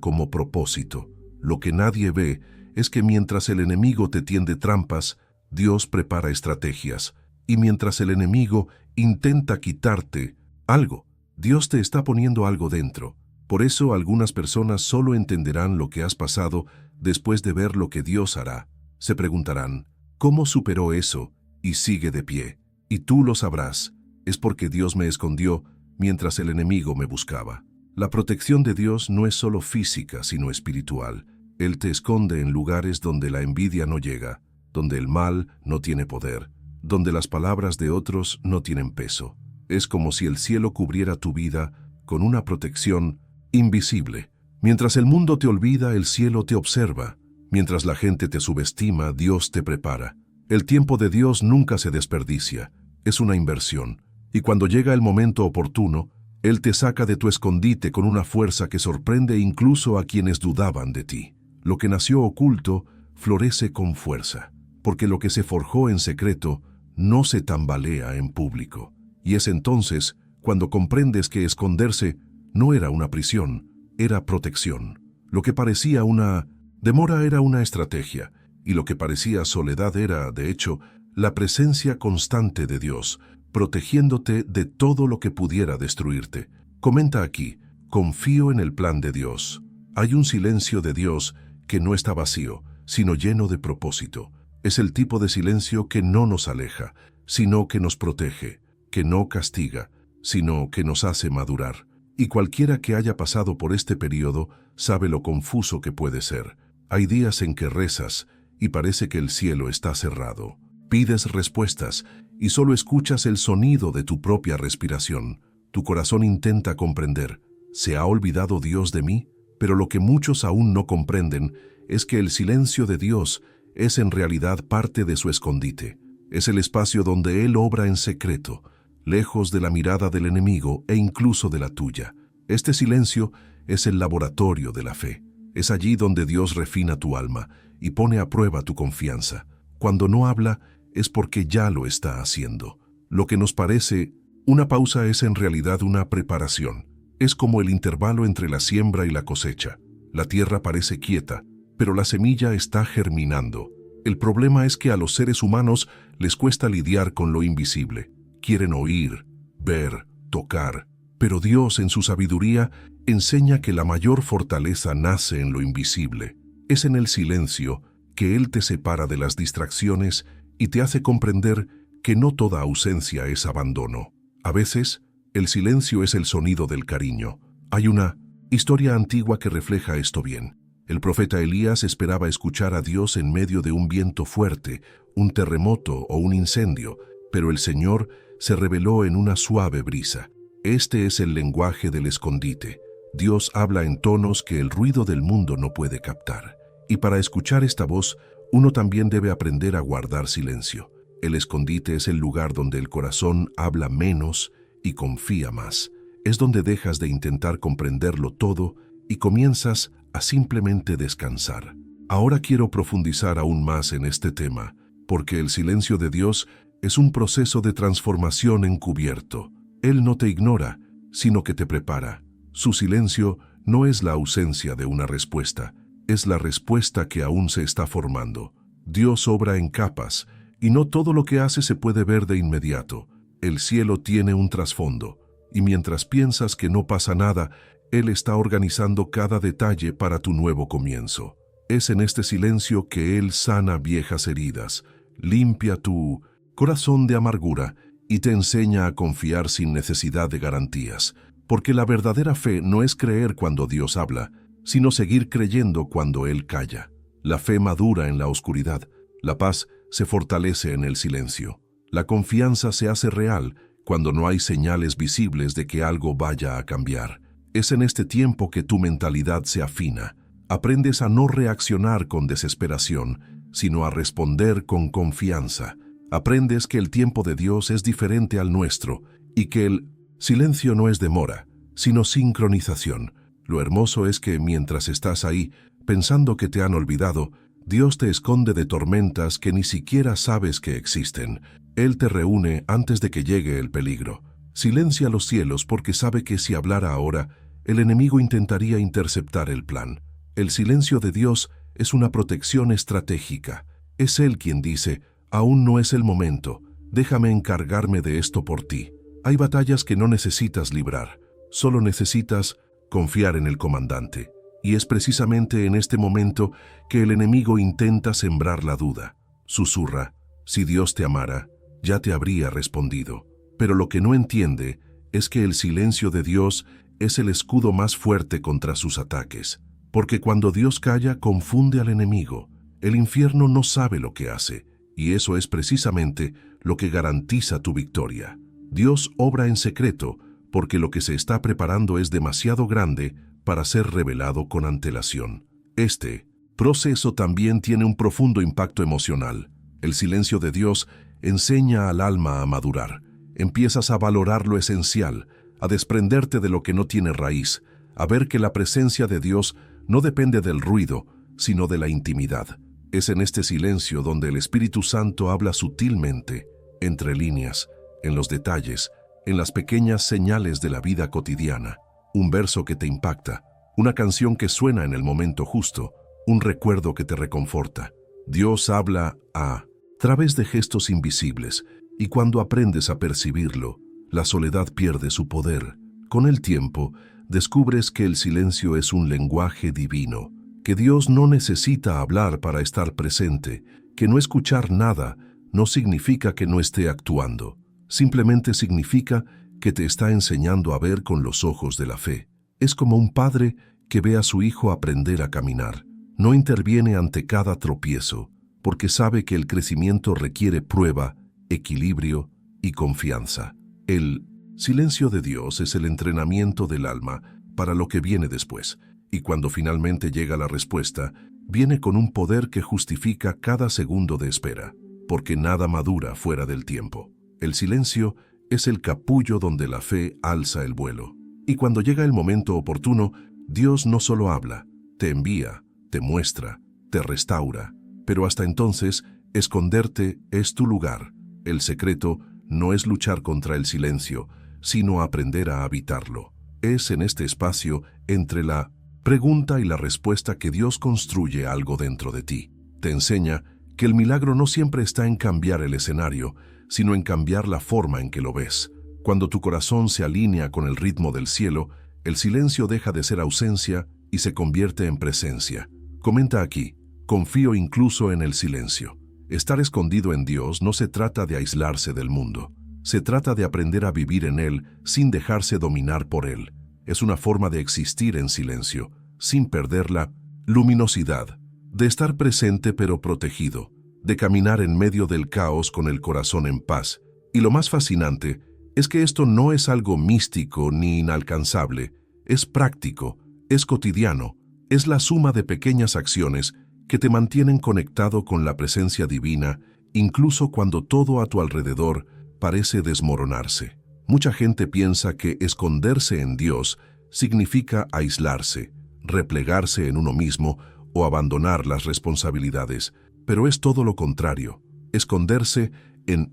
como propósito. Lo que nadie ve es que mientras el enemigo te tiende trampas, Dios prepara estrategias. Y mientras el enemigo intenta quitarte algo, Dios te está poniendo algo dentro. Por eso algunas personas solo entenderán lo que has pasado después de ver lo que Dios hará. Se preguntarán, ¿cómo superó eso? Y sigue de pie. Y tú lo sabrás. Es porque Dios me escondió mientras el enemigo me buscaba. La protección de Dios no es solo física, sino espiritual. Él te esconde en lugares donde la envidia no llega, donde el mal no tiene poder, donde las palabras de otros no tienen peso. Es como si el cielo cubriera tu vida con una protección invisible. Mientras el mundo te olvida, el cielo te observa. Mientras la gente te subestima, Dios te prepara. El tiempo de Dios nunca se desperdicia. Es una inversión. Y cuando llega el momento oportuno, Él te saca de tu escondite con una fuerza que sorprende incluso a quienes dudaban de ti. Lo que nació oculto florece con fuerza, porque lo que se forjó en secreto no se tambalea en público. Y es entonces cuando comprendes que esconderse no era una prisión, era protección. Lo que parecía una demora era una estrategia, y lo que parecía soledad era, de hecho, la presencia constante de Dios, protegiéndote de todo lo que pudiera destruirte. Comenta aquí, confío en el plan de Dios. Hay un silencio de Dios que no está vacío, sino lleno de propósito. Es el tipo de silencio que no nos aleja, sino que nos protege, que no castiga, sino que nos hace madurar. Y cualquiera que haya pasado por este periodo sabe lo confuso que puede ser. Hay días en que rezas y parece que el cielo está cerrado. Pides respuestas y solo escuchas el sonido de tu propia respiración. Tu corazón intenta comprender, ¿se ha olvidado Dios de mí? Pero lo que muchos aún no comprenden es que el silencio de Dios es en realidad parte de su escondite. Es el espacio donde Él obra en secreto, lejos de la mirada del enemigo e incluso de la tuya. Este silencio es el laboratorio de la fe. Es allí donde Dios refina tu alma y pone a prueba tu confianza. Cuando no habla, es porque ya lo está haciendo. Lo que nos parece una pausa es en realidad una preparación. Es como el intervalo entre la siembra y la cosecha. La tierra parece quieta, pero la semilla está germinando. El problema es que a los seres humanos les cuesta lidiar con lo invisible. Quieren oír, ver, tocar, pero Dios en su sabiduría enseña que la mayor fortaleza nace en lo invisible. Es en el silencio que Él te separa de las distracciones y te hace comprender que no toda ausencia es abandono. A veces, el silencio es el sonido del cariño. Hay una historia antigua que refleja esto bien. El profeta Elías esperaba escuchar a Dios en medio de un viento fuerte, un terremoto o un incendio, pero el Señor se reveló en una suave brisa. Este es el lenguaje del escondite. Dios habla en tonos que el ruido del mundo no puede captar. Y para escuchar esta voz, uno también debe aprender a guardar silencio. El escondite es el lugar donde el corazón habla menos y confía más. Es donde dejas de intentar comprenderlo todo y comienzas a simplemente descansar. Ahora quiero profundizar aún más en este tema, porque el silencio de Dios es un proceso de transformación encubierto. Él no te ignora, sino que te prepara. Su silencio no es la ausencia de una respuesta, es la respuesta que aún se está formando. Dios obra en capas, y no todo lo que hace se puede ver de inmediato. El cielo tiene un trasfondo, y mientras piensas que no pasa nada, Él está organizando cada detalle para tu nuevo comienzo. Es en este silencio que Él sana viejas heridas, limpia tu corazón de amargura y te enseña a confiar sin necesidad de garantías. Porque la verdadera fe no es creer cuando Dios habla, sino seguir creyendo cuando Él calla. La fe madura en la oscuridad, la paz se fortalece en el silencio. La confianza se hace real cuando no hay señales visibles de que algo vaya a cambiar. Es en este tiempo que tu mentalidad se afina. Aprendes a no reaccionar con desesperación, sino a responder con confianza. Aprendes que el tiempo de Dios es diferente al nuestro y que el silencio no es demora, sino sincronización. Lo hermoso es que mientras estás ahí, pensando que te han olvidado, Dios te esconde de tormentas que ni siquiera sabes que existen. Él te reúne antes de que llegue el peligro. Silencia los cielos porque sabe que si hablara ahora, el enemigo intentaría interceptar el plan. El silencio de Dios es una protección estratégica. Es Él quien dice, aún no es el momento, déjame encargarme de esto por ti. Hay batallas que no necesitas librar, solo necesitas confiar en el comandante. Y es precisamente en este momento que el enemigo intenta sembrar la duda. Susurra, si Dios te amara, ya te habría respondido. Pero lo que no entiende es que el silencio de Dios es el escudo más fuerte contra sus ataques. Porque cuando Dios calla, confunde al enemigo. El infierno no sabe lo que hace, y eso es precisamente lo que garantiza tu victoria. Dios obra en secreto, porque lo que se está preparando es demasiado grande para ser revelado con antelación. Este proceso también tiene un profundo impacto emocional. El silencio de Dios enseña al alma a madurar. Empiezas a valorar lo esencial, a desprenderte de lo que no tiene raíz, a ver que la presencia de Dios no depende del ruido, sino de la intimidad. Es en este silencio donde el Espíritu Santo habla sutilmente, entre líneas, en los detalles, en las pequeñas señales de la vida cotidiana. Un verso que te impacta, una canción que suena en el momento justo, un recuerdo que te reconforta. Dios habla a través de gestos invisibles, y cuando aprendes a percibirlo, la soledad pierde su poder. Con el tiempo, descubres que el silencio es un lenguaje divino, que Dios no necesita hablar para estar presente, que no escuchar nada no significa que no esté actuando, simplemente significa que te está enseñando a ver con los ojos de la fe. Es como un padre que ve a su hijo aprender a caminar. No interviene ante cada tropiezo, porque sabe que el crecimiento requiere prueba, equilibrio y confianza. El silencio de Dios es el entrenamiento del alma para lo que viene después, y cuando finalmente llega la respuesta, viene con un poder que justifica cada segundo de espera, porque nada madura fuera del tiempo. El silencio es el capullo donde la fe alza el vuelo. Y cuando llega el momento oportuno, Dios no solo habla, te envía, te muestra, te restaura. Pero hasta entonces, esconderte es tu lugar. El secreto no es luchar contra el silencio, sino aprender a habitarlo. Es en este espacio, entre la pregunta y la respuesta, que Dios construye algo dentro de ti. Te enseña que el milagro no siempre está en cambiar el escenario, sino en cambiar la forma en que lo ves. Cuando tu corazón se alinea con el ritmo del cielo, el silencio deja de ser ausencia y se convierte en presencia. Comenta aquí, confío incluso en el silencio. Estar escondido en Dios no se trata de aislarse del mundo. Se trata de aprender a vivir en Él sin dejarse dominar por Él. Es una forma de existir en silencio, sin perder la luminosidad, de estar presente pero protegido, de caminar en medio del caos con el corazón en paz. Y lo más fascinante es que esto no es algo místico ni inalcanzable, es práctico, es cotidiano, es la suma de pequeñas acciones que te mantienen conectado con la presencia divina, incluso cuando todo a tu alrededor parece desmoronarse. Mucha gente piensa que esconderse en Dios significa aislarse, replegarse en uno mismo o abandonar las responsabilidades, pero es todo lo contrario. Esconderse en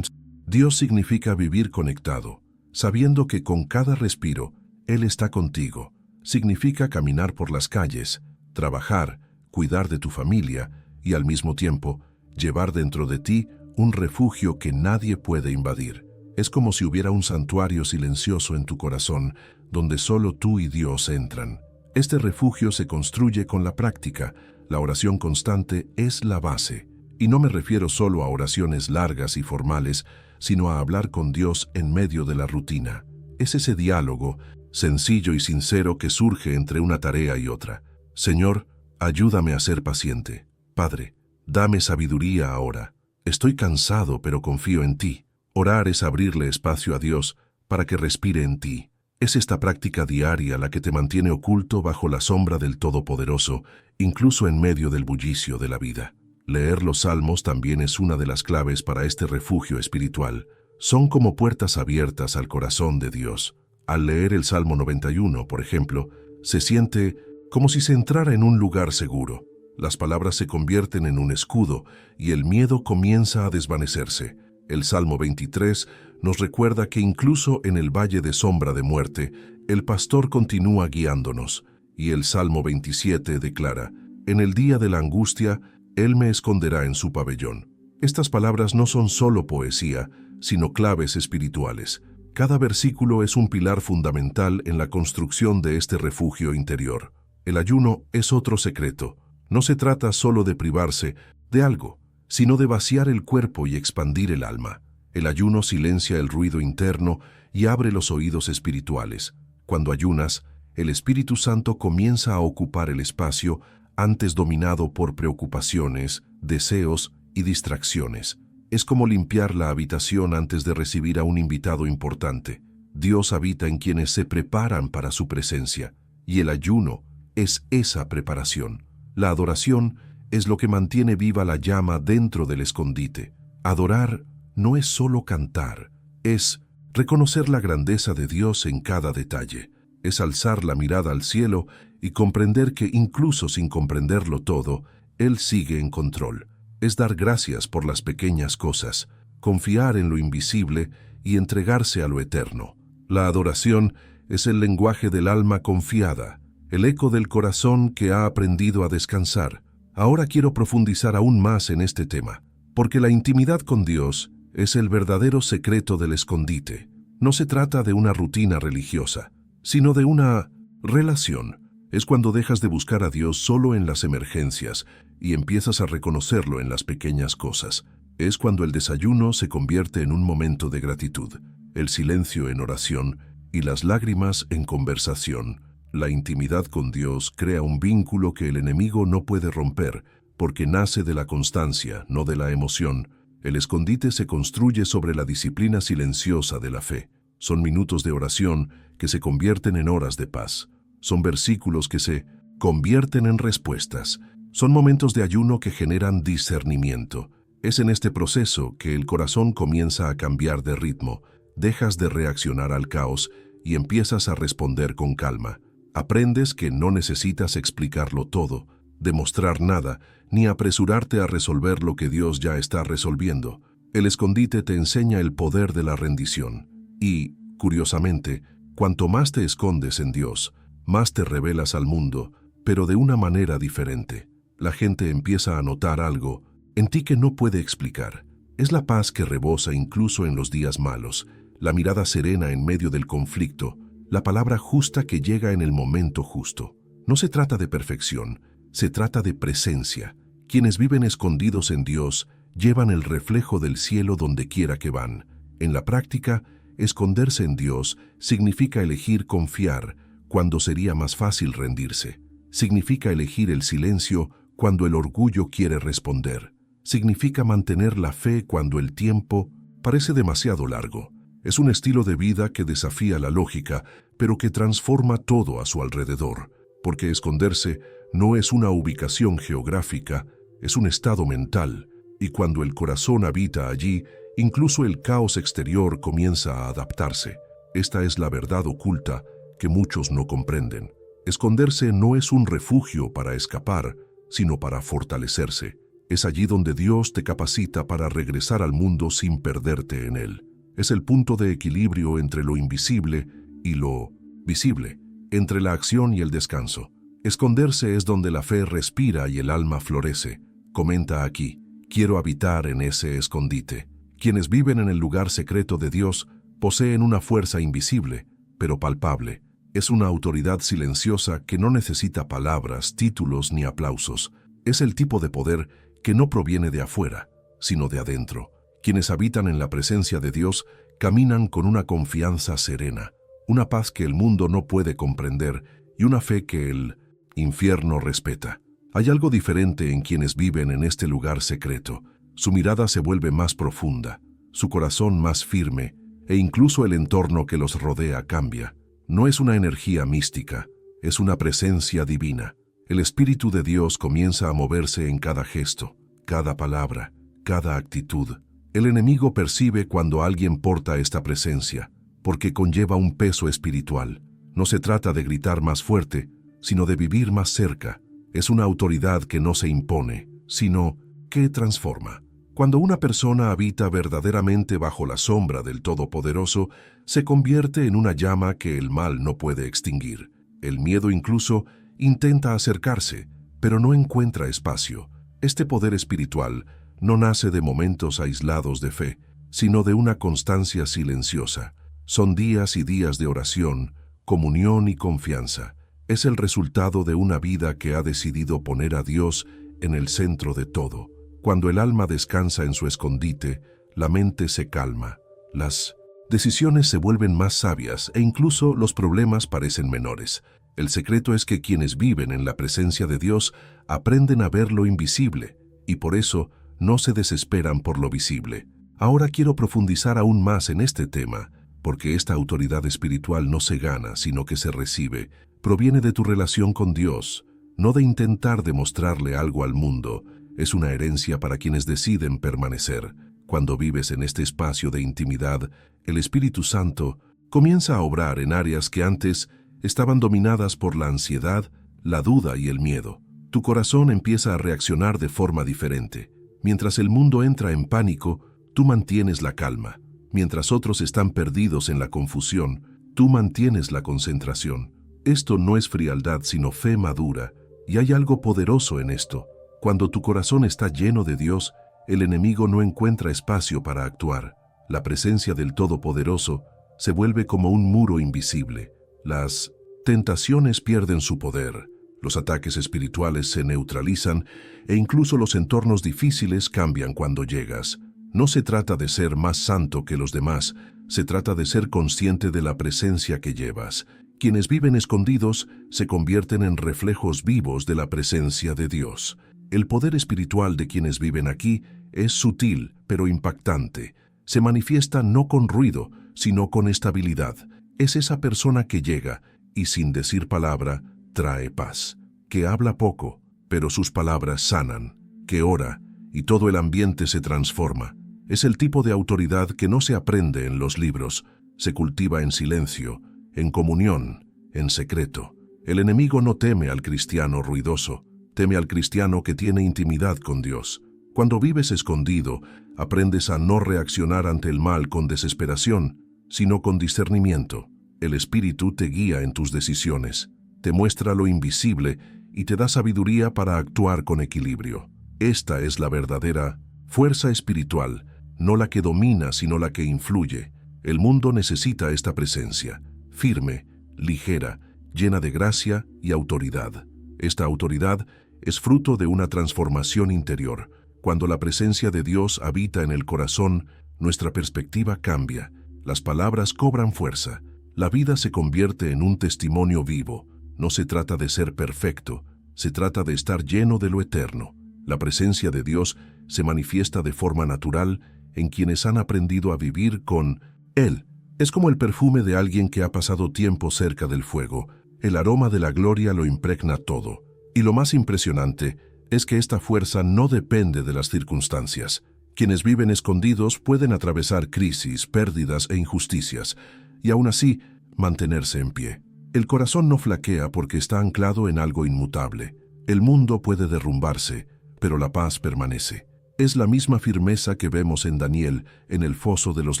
Dios significa vivir conectado, sabiendo que con cada respiro Él está contigo. Significa caminar por las calles, trabajar, cuidar de tu familia y al mismo tiempo llevar dentro de ti un refugio que nadie puede invadir. Es como si hubiera un santuario silencioso en tu corazón, donde solo tú y Dios entran. Este refugio se construye con la práctica. La oración constante es la base. Y no me refiero solo a oraciones largas y formales, sino a hablar con Dios en medio de la rutina. Es ese diálogo, sencillo y sincero, que surge entre una tarea y otra. Señor, ayúdame a ser paciente. Padre, dame sabiduría ahora. Estoy cansado, pero confío en ti. Orar es abrirle espacio a Dios para que respire en ti. Es esta práctica diaria la que te mantiene oculto bajo la sombra del Todopoderoso, incluso en medio del bullicio de la vida. Leer los salmos también es una de las claves para este refugio espiritual. Son como puertas abiertas al corazón de Dios. Al leer el Salmo 91, por ejemplo, se siente como si se entrara en un lugar seguro. Las palabras se convierten en un escudo y el miedo comienza a desvanecerse. El Salmo 23 nos recuerda que incluso en el valle de sombra de muerte, el pastor continúa guiándonos. Y el Salmo 27 declara: en el día de la angustia, Él me esconderá en su pabellón. Estas palabras no son solo poesía, sino claves espirituales. Cada versículo es un pilar fundamental en la construcción de este refugio interior. El ayuno es otro secreto. No se trata solo de privarse de algo, sino de vaciar el cuerpo y expandir el alma. El ayuno silencia el ruido interno y abre los oídos espirituales. Cuando ayunas, el Espíritu Santo comienza a ocupar el espacio antes dominado por preocupaciones, deseos y distracciones. Es como limpiar la habitación antes de recibir a un invitado importante. Dios habita en quienes se preparan para su presencia, y el ayuno es esa preparación. La adoración es lo que mantiene viva la llama dentro del escondite. Adorar no es solo cantar, es reconocer la grandeza de Dios en cada detalle. Es alzar la mirada al cielo y comprender que incluso sin comprenderlo todo, Él sigue en control. Es dar gracias por las pequeñas cosas, confiar en lo invisible y entregarse a lo eterno. La adoración es el lenguaje del alma confiada, el eco del corazón que ha aprendido a descansar. Ahora quiero profundizar aún más en este tema, porque la intimidad con Dios es el verdadero secreto del escondite. No se trata de una rutina religiosa, sino de una relación. Es cuando dejas de buscar a Dios solo en las emergencias y empiezas a reconocerlo en las pequeñas cosas. Es cuando el desayuno se convierte en un momento de gratitud, el silencio en oración y las lágrimas en conversación. La intimidad con Dios crea un vínculo que el enemigo no puede romper, porque nace de la constancia, no de la emoción. El escondite se construye sobre la disciplina silenciosa de la fe. Son minutos de oración que se convierten en horas de paz. Son versículos que se convierten en respuestas. Son momentos de ayuno que generan discernimiento. Es en este proceso que el corazón comienza a cambiar de ritmo. Dejas de reaccionar al caos y empiezas a responder con calma. Aprendes que no necesitas explicarlo todo, demostrar nada, ni apresurarte a resolver lo que Dios ya está resolviendo. El escondite te enseña el poder de la rendición. Y, curiosamente, cuanto más te escondes en Dios, más te revelas al mundo, pero de una manera diferente. La gente empieza a notar algo en ti que no puede explicar. Es la paz que rebosa incluso en los días malos, la mirada serena en medio del conflicto, la palabra justa que llega en el momento justo. No se trata de perfección, se trata de presencia. Quienes viven escondidos en Dios llevan el reflejo del cielo donde quiera que van. En la práctica, esconderse en Dios significa elegir confiar cuando sería más fácil rendirse. Significa elegir el silencio cuando el orgullo quiere responder. Significa mantener la fe cuando el tiempo parece demasiado largo. Es un estilo de vida que desafía la lógica, pero que transforma todo a su alrededor, porque esconderse no es una ubicación geográfica, es un estado mental, y cuando el corazón habita allí, incluso el caos exterior comienza a adaptarse. Esta es la verdad oculta que muchos no comprenden. Esconderse no es un refugio para escapar, sino para fortalecerse. Es allí donde Dios te capacita para regresar al mundo sin perderte en él. Es el punto de equilibrio entre lo invisible y lo visible, entre la acción y el descanso. Esconderse es donde la fe respira y el alma florece. Comenta aquí: quiero habitar en ese escondite. Quienes viven en el lugar secreto de Dios poseen una fuerza invisible, pero palpable. Es una autoridad silenciosa que no necesita palabras, títulos ni aplausos. Es el tipo de poder que no proviene de afuera, sino de adentro. Quienes habitan en la presencia de Dios caminan con una confianza serena, una paz que el mundo no puede comprender y una fe que el infierno respeta. Hay algo diferente en quienes viven en este lugar secreto. Su mirada se vuelve más profunda, su corazón más firme, e incluso el entorno que los rodea cambia. No es una energía mística, es una presencia divina. El Espíritu de Dios comienza a moverse en cada gesto, cada palabra, cada actitud. El enemigo percibe cuando alguien porta esta presencia, porque conlleva un peso espiritual. No se trata de gritar más fuerte, sino de vivir más cerca. Es una autoridad que no se impone, sino que transforma. Cuando una persona habita verdaderamente bajo la sombra del Todopoderoso, se convierte en una llama que el mal no puede extinguir. El miedo incluso intenta acercarse, pero no encuentra espacio. Este poder espiritual no nace de momentos aislados de fe, sino de una constancia silenciosa. Son días y días de oración, comunión y confianza. Es el resultado de una vida que ha decidido poner a Dios en el centro de todo. Cuando el alma descansa en su escondite, la mente se calma, las decisiones se vuelven más sabias e incluso los problemas parecen menores. El secreto es que quienes viven en la presencia de Dios aprenden a ver lo invisible y por eso no se desesperan por lo visible. Ahora quiero profundizar aún más en este tema, porque esta autoridad espiritual no se gana, sino que se recibe. Proviene de tu relación con Dios, no de intentar demostrarle algo al mundo. Es una herencia para quienes deciden permanecer. Cuando vives en este espacio de intimidad, el Espíritu Santo comienza a obrar en áreas que antes estaban dominadas por la ansiedad, la duda y el miedo. Tu corazón empieza a reaccionar de forma diferente. Mientras el mundo entra en pánico, tú mantienes la calma. Mientras otros están perdidos en la confusión, tú mantienes la concentración. Esto no es frialdad, sino fe madura, y hay algo poderoso en esto. Cuando tu corazón está lleno de Dios, el enemigo no encuentra espacio para actuar. La presencia del Todopoderoso se vuelve como un muro invisible. Las tentaciones pierden su poder, los ataques espirituales se neutralizan e incluso los entornos difíciles cambian cuando llegas. No se trata de ser más santo que los demás, se trata de ser consciente de la presencia que llevas. Quienes viven escondidos se convierten en reflejos vivos de la presencia de Dios. El poder espiritual de quienes viven aquí es sutil, pero impactante. Se manifiesta no con ruido, sino con estabilidad. Es esa persona que llega y sin decir palabra, trae paz. Que habla poco, pero sus palabras sanan. Que ora y todo el ambiente se transforma. Es el tipo de autoridad que no se aprende en los libros, se cultiva en silencio, en comunión, en secreto. El enemigo no teme al cristiano ruidoso, teme al cristiano que tiene intimidad con Dios. Cuando vives escondido, aprendes a no reaccionar ante el mal con desesperación, sino con discernimiento. El Espíritu te guía en tus decisiones, te muestra lo invisible y te da sabiduría para actuar con equilibrio. Esta es la verdadera fuerza espiritual, no la que domina, sino la que influye. El mundo necesita esta presencia, firme, ligera, llena de gracia y autoridad. Esta autoridad es fruto de una transformación interior. Cuando la presencia de Dios habita en el corazón, nuestra perspectiva cambia, las palabras cobran fuerza, la vida se convierte en un testimonio vivo. No se trata de ser perfecto, se trata de estar lleno de lo eterno. La presencia de Dios se manifiesta de forma natural en quienes han aprendido a vivir con Él. Es como el perfume de alguien que ha pasado tiempo cerca del fuego. El aroma de la gloria lo impregna todo. Y lo más impresionante es que esta fuerza no depende de las circunstancias. Quienes viven escondidos pueden atravesar crisis, pérdidas e injusticias, y aún así mantenerse en pie. El corazón no flaquea porque está anclado en algo inmutable. El mundo puede derrumbarse, pero la paz permanece. Es la misma firmeza que vemos en Daniel en el foso de los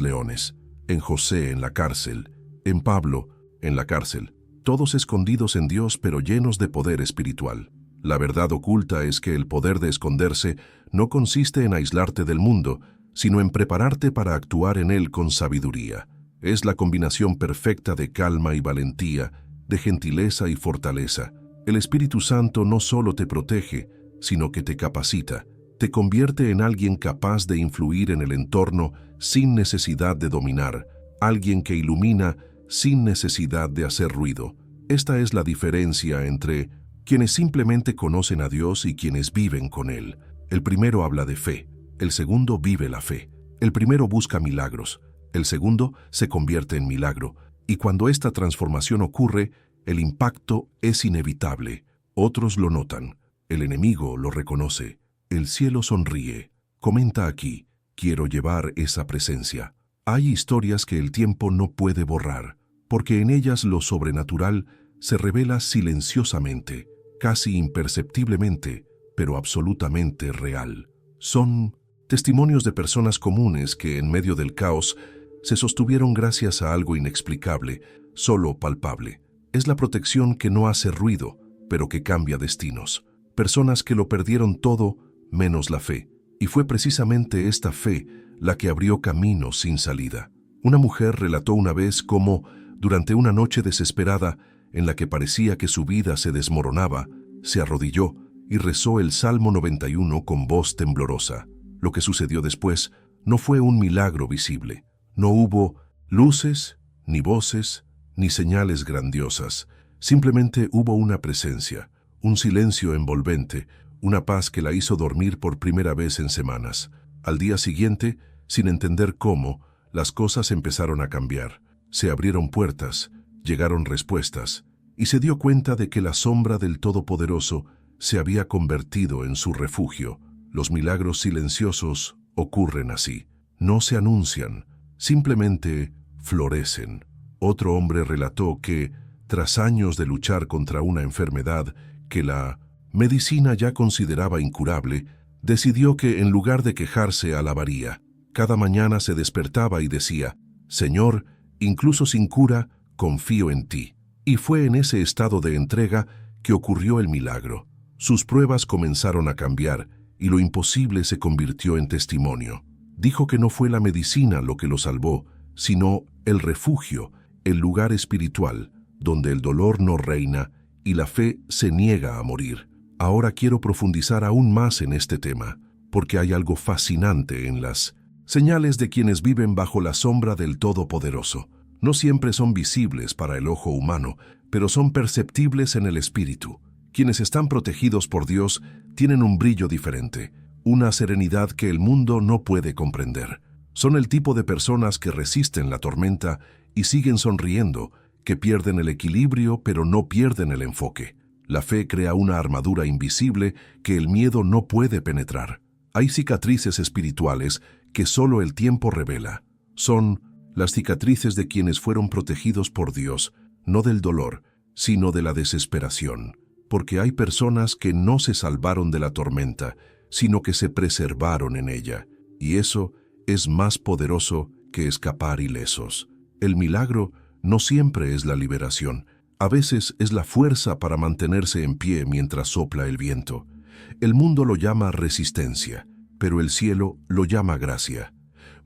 leones, en José en la cárcel, en Pablo en la cárcel, todos escondidos en Dios pero llenos de poder espiritual. La verdad oculta es que el poder de esconderse no consiste en aislarte del mundo, sino en prepararte para actuar en él con sabiduría. Es la combinación perfecta de calma y valentía, de gentileza y fortaleza. El Espíritu Santo no solo te protege, sino que te capacita, te convierte en alguien capaz de influir en el entorno sin necesidad de dominar, alguien que ilumina sin necesidad de hacer ruido. Esta es la diferencia entre quienes simplemente conocen a Dios y quienes viven con Él. El primero habla de fe, el segundo vive la fe. El primero busca milagros, el segundo se convierte en milagro. Y cuando esta transformación ocurre, el impacto es inevitable. Otros lo notan, el enemigo lo reconoce, el cielo sonríe. Comenta aquí, quiero llevar esa presencia. Hay historias que el tiempo no puede borrar, porque en ellas lo sobrenatural se revela silenciosamente, casi imperceptiblemente, pero absolutamente real. Son testimonios de personas comunes que, en medio del caos, se sostuvieron gracias a algo inexplicable, solo palpable. Es la protección que no hace ruido, pero que cambia destinos. Personas que lo perdieron todo, menos la fe. Y fue precisamente esta fe la que abrió caminos sin salida. Una mujer relató una vez cómo, durante una noche desesperada, en la que parecía que su vida se desmoronaba, se arrodilló y rezó el Salmo 91 con voz temblorosa. Lo que sucedió después no fue un milagro visible. No hubo luces, ni voces, ni señales grandiosas. Simplemente hubo una presencia, un silencio envolvente, una paz que la hizo dormir por primera vez en semanas. Al día siguiente, sin entender cómo, las cosas empezaron a cambiar. Se abrieron puertas, llegaron respuestas, y se dio cuenta de que la sombra del Todopoderoso se había convertido en su refugio. Los milagros silenciosos ocurren así. No se anuncian, simplemente florecen. Otro hombre relató que, tras años de luchar contra una enfermedad que la medicina ya consideraba incurable, decidió que en lugar de quejarse alabaría. Cada mañana se despertaba y decía, «Señor, incluso sin cura, confío en ti». Y fue en ese estado de entrega que ocurrió el milagro. Sus pruebas comenzaron a cambiar y lo imposible se convirtió en testimonio. Dijo que no fue la medicina lo que lo salvó, sino el refugio, el lugar espiritual, donde el dolor no reina y la fe se niega a morir. Ahora quiero profundizar aún más en este tema, porque hay algo fascinante en las señales de quienes viven bajo la sombra del Todopoderoso. No siempre son visibles para el ojo humano, pero son perceptibles en el espíritu. Quienes están protegidos por Dios tienen un brillo diferente, una serenidad que el mundo no puede comprender. Son el tipo de personas que resisten la tormenta y siguen sonriendo, que pierden el equilibrio pero no pierden el enfoque. La fe crea una armadura invisible que el miedo no puede penetrar. Hay cicatrices espirituales que solo el tiempo revela. Son las cicatrices de quienes fueron protegidos por Dios, no del dolor, sino de la desesperación. Porque hay personas que no se salvaron de la tormenta, sino que se preservaron en ella. Y eso es más poderoso que escapar ilesos. El milagro no siempre es la liberación. A veces es la fuerza para mantenerse en pie mientras sopla el viento. El mundo lo llama resistencia, pero el cielo lo llama gracia.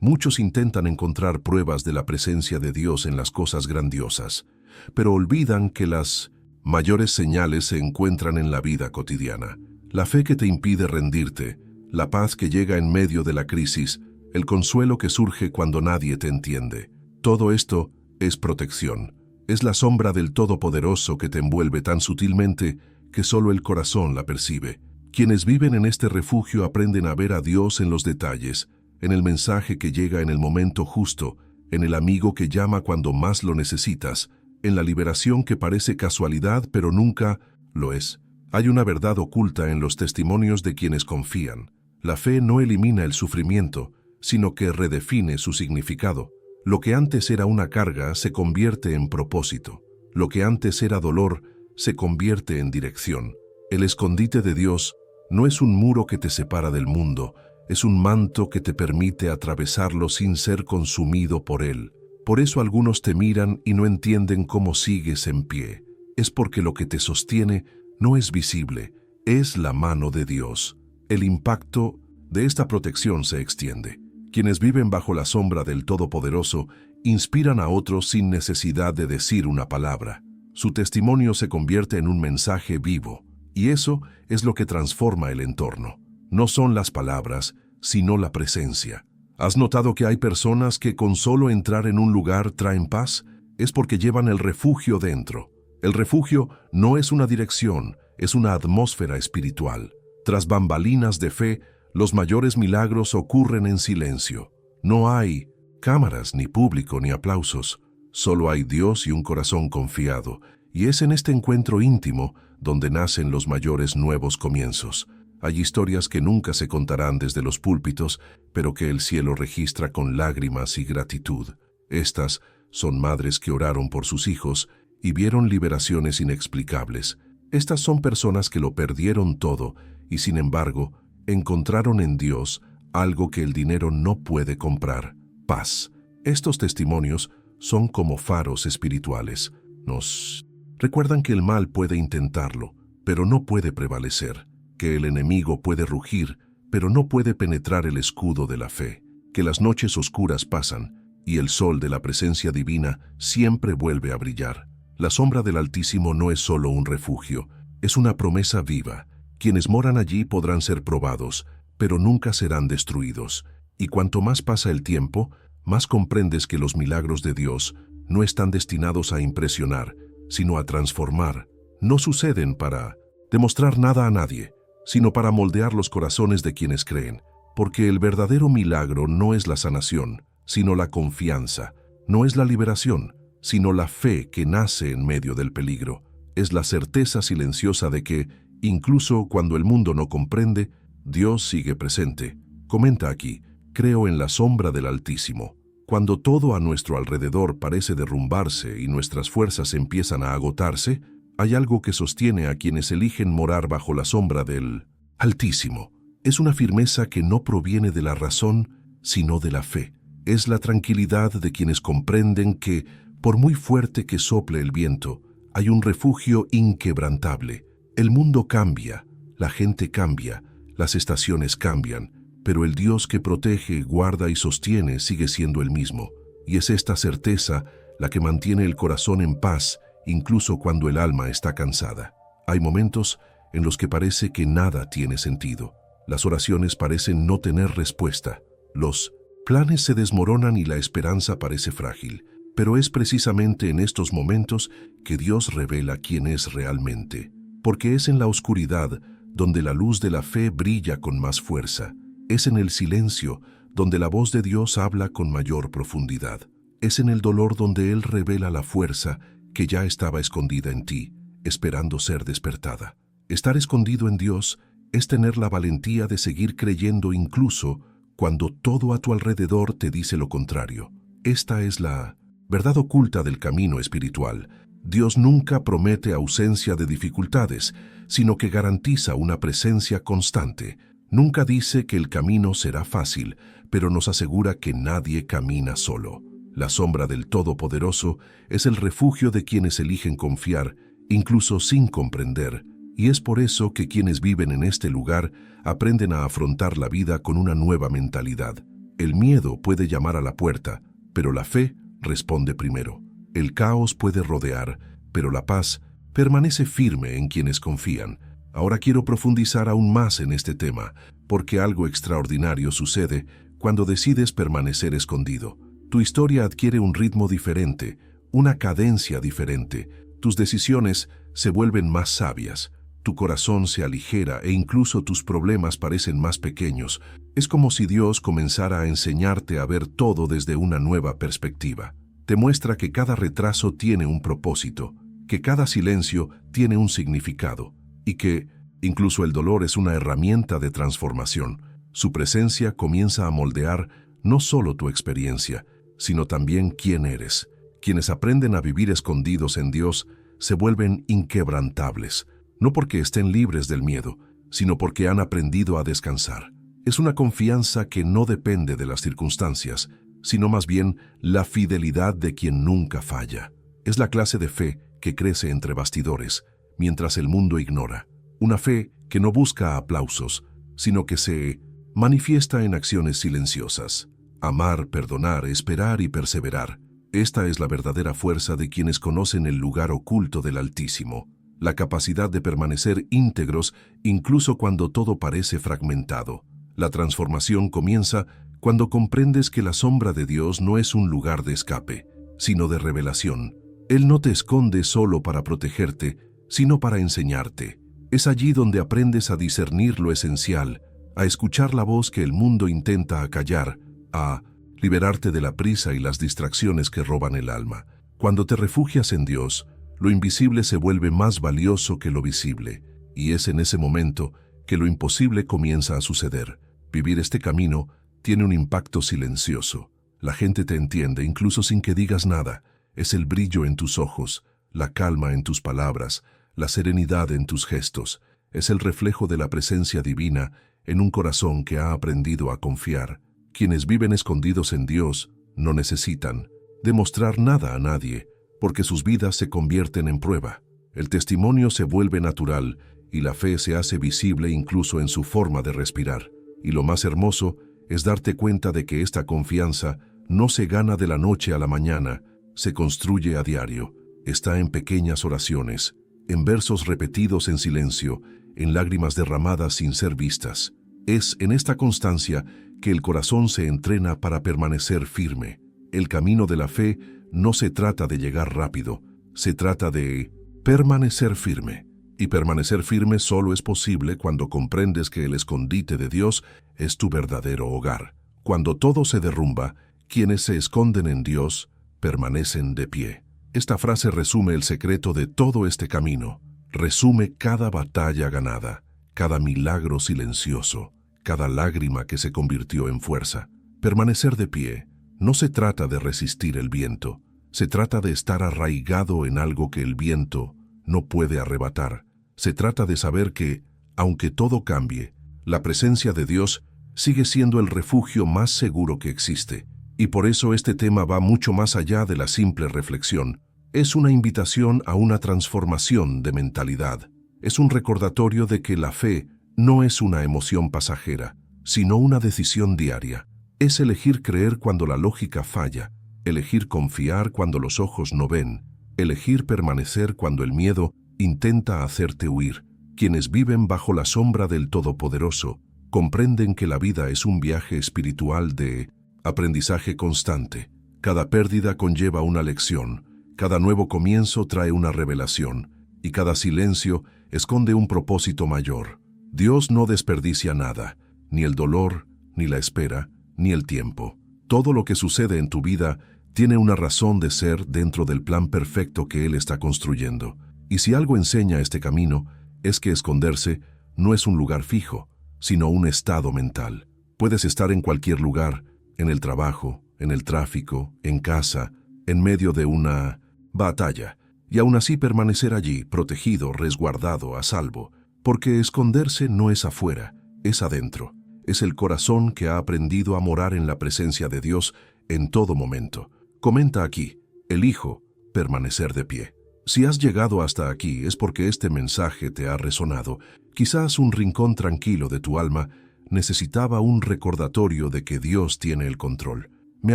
Muchos intentan encontrar pruebas de la presencia de Dios en las cosas grandiosas, pero olvidan que las mayores señales se encuentran en la vida cotidiana. La fe que te impide rendirte, la paz que llega en medio de la crisis, el consuelo que surge cuando nadie te entiende. Todo esto es protección. Es la sombra del Todopoderoso que te envuelve tan sutilmente que solo el corazón la percibe. Quienes viven en este refugio aprenden a ver a Dios en los detalles, en el mensaje que llega en el momento justo, en el amigo que llama cuando más lo necesitas, en la liberación que parece casualidad pero nunca lo es. Hay una verdad oculta en los testimonios de quienes confían. La fe no elimina el sufrimiento, sino que redefine su significado. Lo que antes era una carga se convierte en propósito. Lo que antes era dolor se convierte en dirección. El escondite de Dios no es un muro que te separa del mundo, es un manto que te permite atravesarlo sin ser consumido por él. Por eso algunos te miran y no entienden cómo sigues en pie. Es porque lo que te sostiene no es visible, es la mano de Dios. El impacto de esta protección se extiende. Quienes viven bajo la sombra del Todopoderoso inspiran a otros sin necesidad de decir una palabra. Su testimonio se convierte en un mensaje vivo, y eso es lo que transforma el entorno. No son las palabras, sino la presencia. ¿Has notado que hay personas que con solo entrar en un lugar traen paz? Es porque llevan el refugio dentro. El refugio no es una dirección, es una atmósfera espiritual. Tras bambalinas de fe, los mayores milagros ocurren en silencio. No hay cámaras, ni público, ni aplausos. Solo hay Dios y un corazón confiado. Y es en este encuentro íntimo donde nacen los mayores nuevos comienzos. Hay historias que nunca se contarán desde los púlpitos, pero que el cielo registra con lágrimas y gratitud. Estas son madres que oraron por sus hijos y vieron liberaciones inexplicables. Estas son personas que lo perdieron todo y, sin embargo, encontraron en Dios algo que el dinero no puede comprar: paz. Estos testimonios son como faros espirituales. Nos recuerdan que el mal puede intentarlo, pero no puede prevalecer, que el enemigo puede rugir, pero no puede penetrar el escudo de la fe, que las noches oscuras pasan y el sol de la presencia divina siempre vuelve a brillar. La sombra del Altísimo no es solo un refugio, es una promesa viva. Quienes moran allí podrán ser probados, pero nunca serán destruidos. Y cuanto más pasa el tiempo, más comprendes que los milagros de Dios no están destinados a impresionar, sino a transformar. No suceden para demostrar nada a nadie, sino para moldear los corazones de quienes creen, porque el verdadero milagro no es la sanación, sino la confianza. No es la liberación, sino la fe que nace en medio del peligro. Es la certeza silenciosa de que, incluso cuando el mundo no comprende, Dios sigue presente. Comenta aquí: creo en la sombra del Altísimo. Cuando todo a nuestro alrededor parece derrumbarse y nuestras fuerzas empiezan a agotarse, hay algo que sostiene a quienes eligen morar bajo la sombra del Altísimo. Es una firmeza que no proviene de la razón, sino de la fe. Es la tranquilidad de quienes comprenden que, por muy fuerte que sople el viento, hay un refugio inquebrantable. El mundo cambia, la gente cambia, las estaciones cambian, pero el Dios que protege, guarda y sostiene sigue siendo el mismo. Y es esta certeza la que mantiene el corazón en paz, incluso cuando el alma está cansada. Hay momentos en los que parece que nada tiene sentido. Las oraciones parecen no tener respuesta. Los planes se desmoronan y la esperanza parece frágil. Pero es precisamente en estos momentos que Dios revela quién es realmente. Porque es en la oscuridad donde la luz de la fe brilla con más fuerza. Es en el silencio donde la voz de Dios habla con mayor profundidad. Es en el dolor donde Él revela la fuerza que ya estaba escondida en ti, esperando ser despertada. Estar escondido en Dios es tener la valentía de seguir creyendo incluso cuando todo a tu alrededor te dice lo contrario. Esta es la verdad oculta del camino espiritual. Dios nunca promete ausencia de dificultades, sino que garantiza una presencia constante. Nunca dice que el camino será fácil, pero nos asegura que nadie camina solo. La sombra del Todopoderoso es el refugio de quienes eligen confiar, incluso sin comprender, y es por eso que quienes viven en este lugar aprenden a afrontar la vida con una nueva mentalidad. El miedo puede llamar a la puerta, pero la fe responde primero. El caos puede rodear, pero la paz permanece firme en quienes confían. Ahora quiero profundizar aún más en este tema, porque algo extraordinario sucede cuando decides permanecer escondido. Tu historia adquiere un ritmo diferente, una cadencia diferente. Tus decisiones se vuelven más sabias, tu corazón se aligera e incluso tus problemas parecen más pequeños. Es como si Dios comenzara a enseñarte a ver todo desde una nueva perspectiva. Te muestra que cada retraso tiene un propósito, que cada silencio tiene un significado, y que incluso el dolor es una herramienta de transformación. Su presencia comienza a moldear no solo tu experiencia, sino también quién eres. Quienes aprenden a vivir escondidos en Dios se vuelven inquebrantables, no porque estén libres del miedo, sino porque han aprendido a descansar. Es una confianza que no depende de las circunstancias, sino más bien la fidelidad de quien nunca falla. Es la clase de fe que crece entre bastidores, mientras el mundo ignora. Una fe que no busca aplausos, sino que se manifiesta en acciones silenciosas. Amar, perdonar, esperar y perseverar. Esta es la verdadera fuerza de quienes conocen el lugar oculto del Altísimo, la capacidad de permanecer íntegros incluso cuando todo parece fragmentado. La transformación comienza cuando comprendes que la sombra de Dios no es un lugar de escape, sino de revelación. Él no te esconde solo para protegerte, sino para enseñarte. Es allí donde aprendes a discernir lo esencial, a escuchar la voz que el mundo intenta acallar, a liberarte de la prisa y las distracciones que roban el alma. Cuando te refugias en Dios, lo invisible se vuelve más valioso que lo visible, y es en ese momento que lo imposible comienza a suceder. Vivir este camino tiene un impacto silencioso. La gente te entiende incluso sin que digas nada. Es el brillo en tus ojos, la calma en tus palabras, la serenidad en tus gestos. Es el reflejo de la presencia divina en un corazón que ha aprendido a confiar. Quienes viven escondidos en Dios no necesitan demostrar nada a nadie, porque sus vidas se convierten en prueba. El testimonio se vuelve natural y la fe se hace visible incluso en su forma de respirar. Y lo más hermoso es darte cuenta de que esta confianza no se gana de la noche a la mañana, se construye a diario. Está en pequeñas oraciones, en versos repetidos en silencio, en lágrimas derramadas sin ser vistas. Es en esta constancia que el corazón se entrena para permanecer firme. El camino de la fe no se trata de llegar rápido, se trata de permanecer firme. Y permanecer firme solo es posible cuando comprendes que el escondite de Dios es tu verdadero hogar. Cuando todo se derrumba, quienes se esconden en Dios permanecen de pie. Esta frase resume el secreto de todo este camino. Resume cada batalla ganada, cada milagro silencioso, cada lágrima que se convirtió en fuerza. Permanecer de pie no se trata de resistir el viento, se trata de estar arraigado en algo que el viento no puede arrebatar. Se trata de saber que, aunque todo cambie, la presencia de Dios sigue siendo el refugio más seguro que existe. Y por eso este tema va mucho más allá de la simple reflexión. Es una invitación a una transformación de mentalidad. Es un recordatorio de que la fe no es una emoción pasajera, sino una decisión diaria. Es elegir creer cuando la lógica falla, elegir confiar cuando los ojos no ven, elegir permanecer cuando el miedo intenta hacerte huir. Quienes viven bajo la sombra del Todopoderoso comprenden que la vida es un viaje espiritual de aprendizaje constante. Cada pérdida conlleva una lección, cada nuevo comienzo trae una revelación, y cada silencio esconde un propósito mayor. Dios no desperdicia nada, ni el dolor, ni la espera, ni el tiempo. Todo lo que sucede en tu vida tiene una razón de ser dentro del plan perfecto que Él está construyendo. Y si algo enseña este camino, es que esconderse no es un lugar fijo, sino un estado mental. Puedes estar en cualquier lugar, en el trabajo, en el tráfico, en casa, en medio de una batalla, y aún así permanecer allí, protegido, resguardado, a salvo, porque esconderse no es afuera, es adentro. Es el corazón que ha aprendido a morar en la presencia de Dios en todo momento. Comenta aquí, elijo permanecer de pie. Si has llegado hasta aquí es porque este mensaje te ha resonado. Quizás un rincón tranquilo de tu alma necesitaba un recordatorio de que Dios tiene el control. Me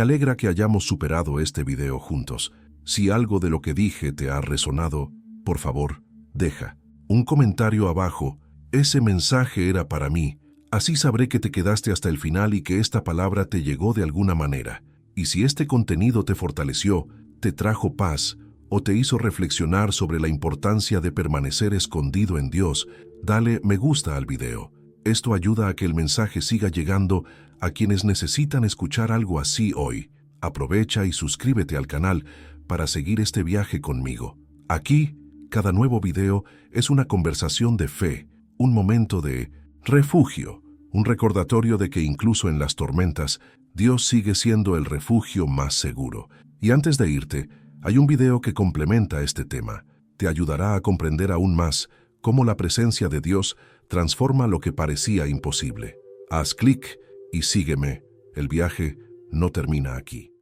alegra que hayamos superado este video juntos. Si algo de lo que dije te ha resonado, por favor, deja un comentario abajo. Ese mensaje era para mí. Así sabré que te quedaste hasta el final y que esta palabra te llegó de alguna manera. Y si este contenido te fortaleció, te trajo paz, o te hizo reflexionar sobre la importancia de permanecer escondido en Dios, dale me gusta al video. Esto ayuda a que el mensaje siga llegando a quienes necesitan escuchar algo así hoy. Aprovecha y suscríbete al canal para seguir este viaje conmigo. Aquí, cada nuevo video es una conversación de fe, un momento de refugio, un recordatorio de que incluso en las tormentas, Dios sigue siendo el refugio más seguro. Y antes de irte, hay un video que complementa este tema. Te ayudará a comprender aún más cómo la presencia de Dios transforma lo que parecía imposible. Haz clic y sígueme. El viaje no termina aquí.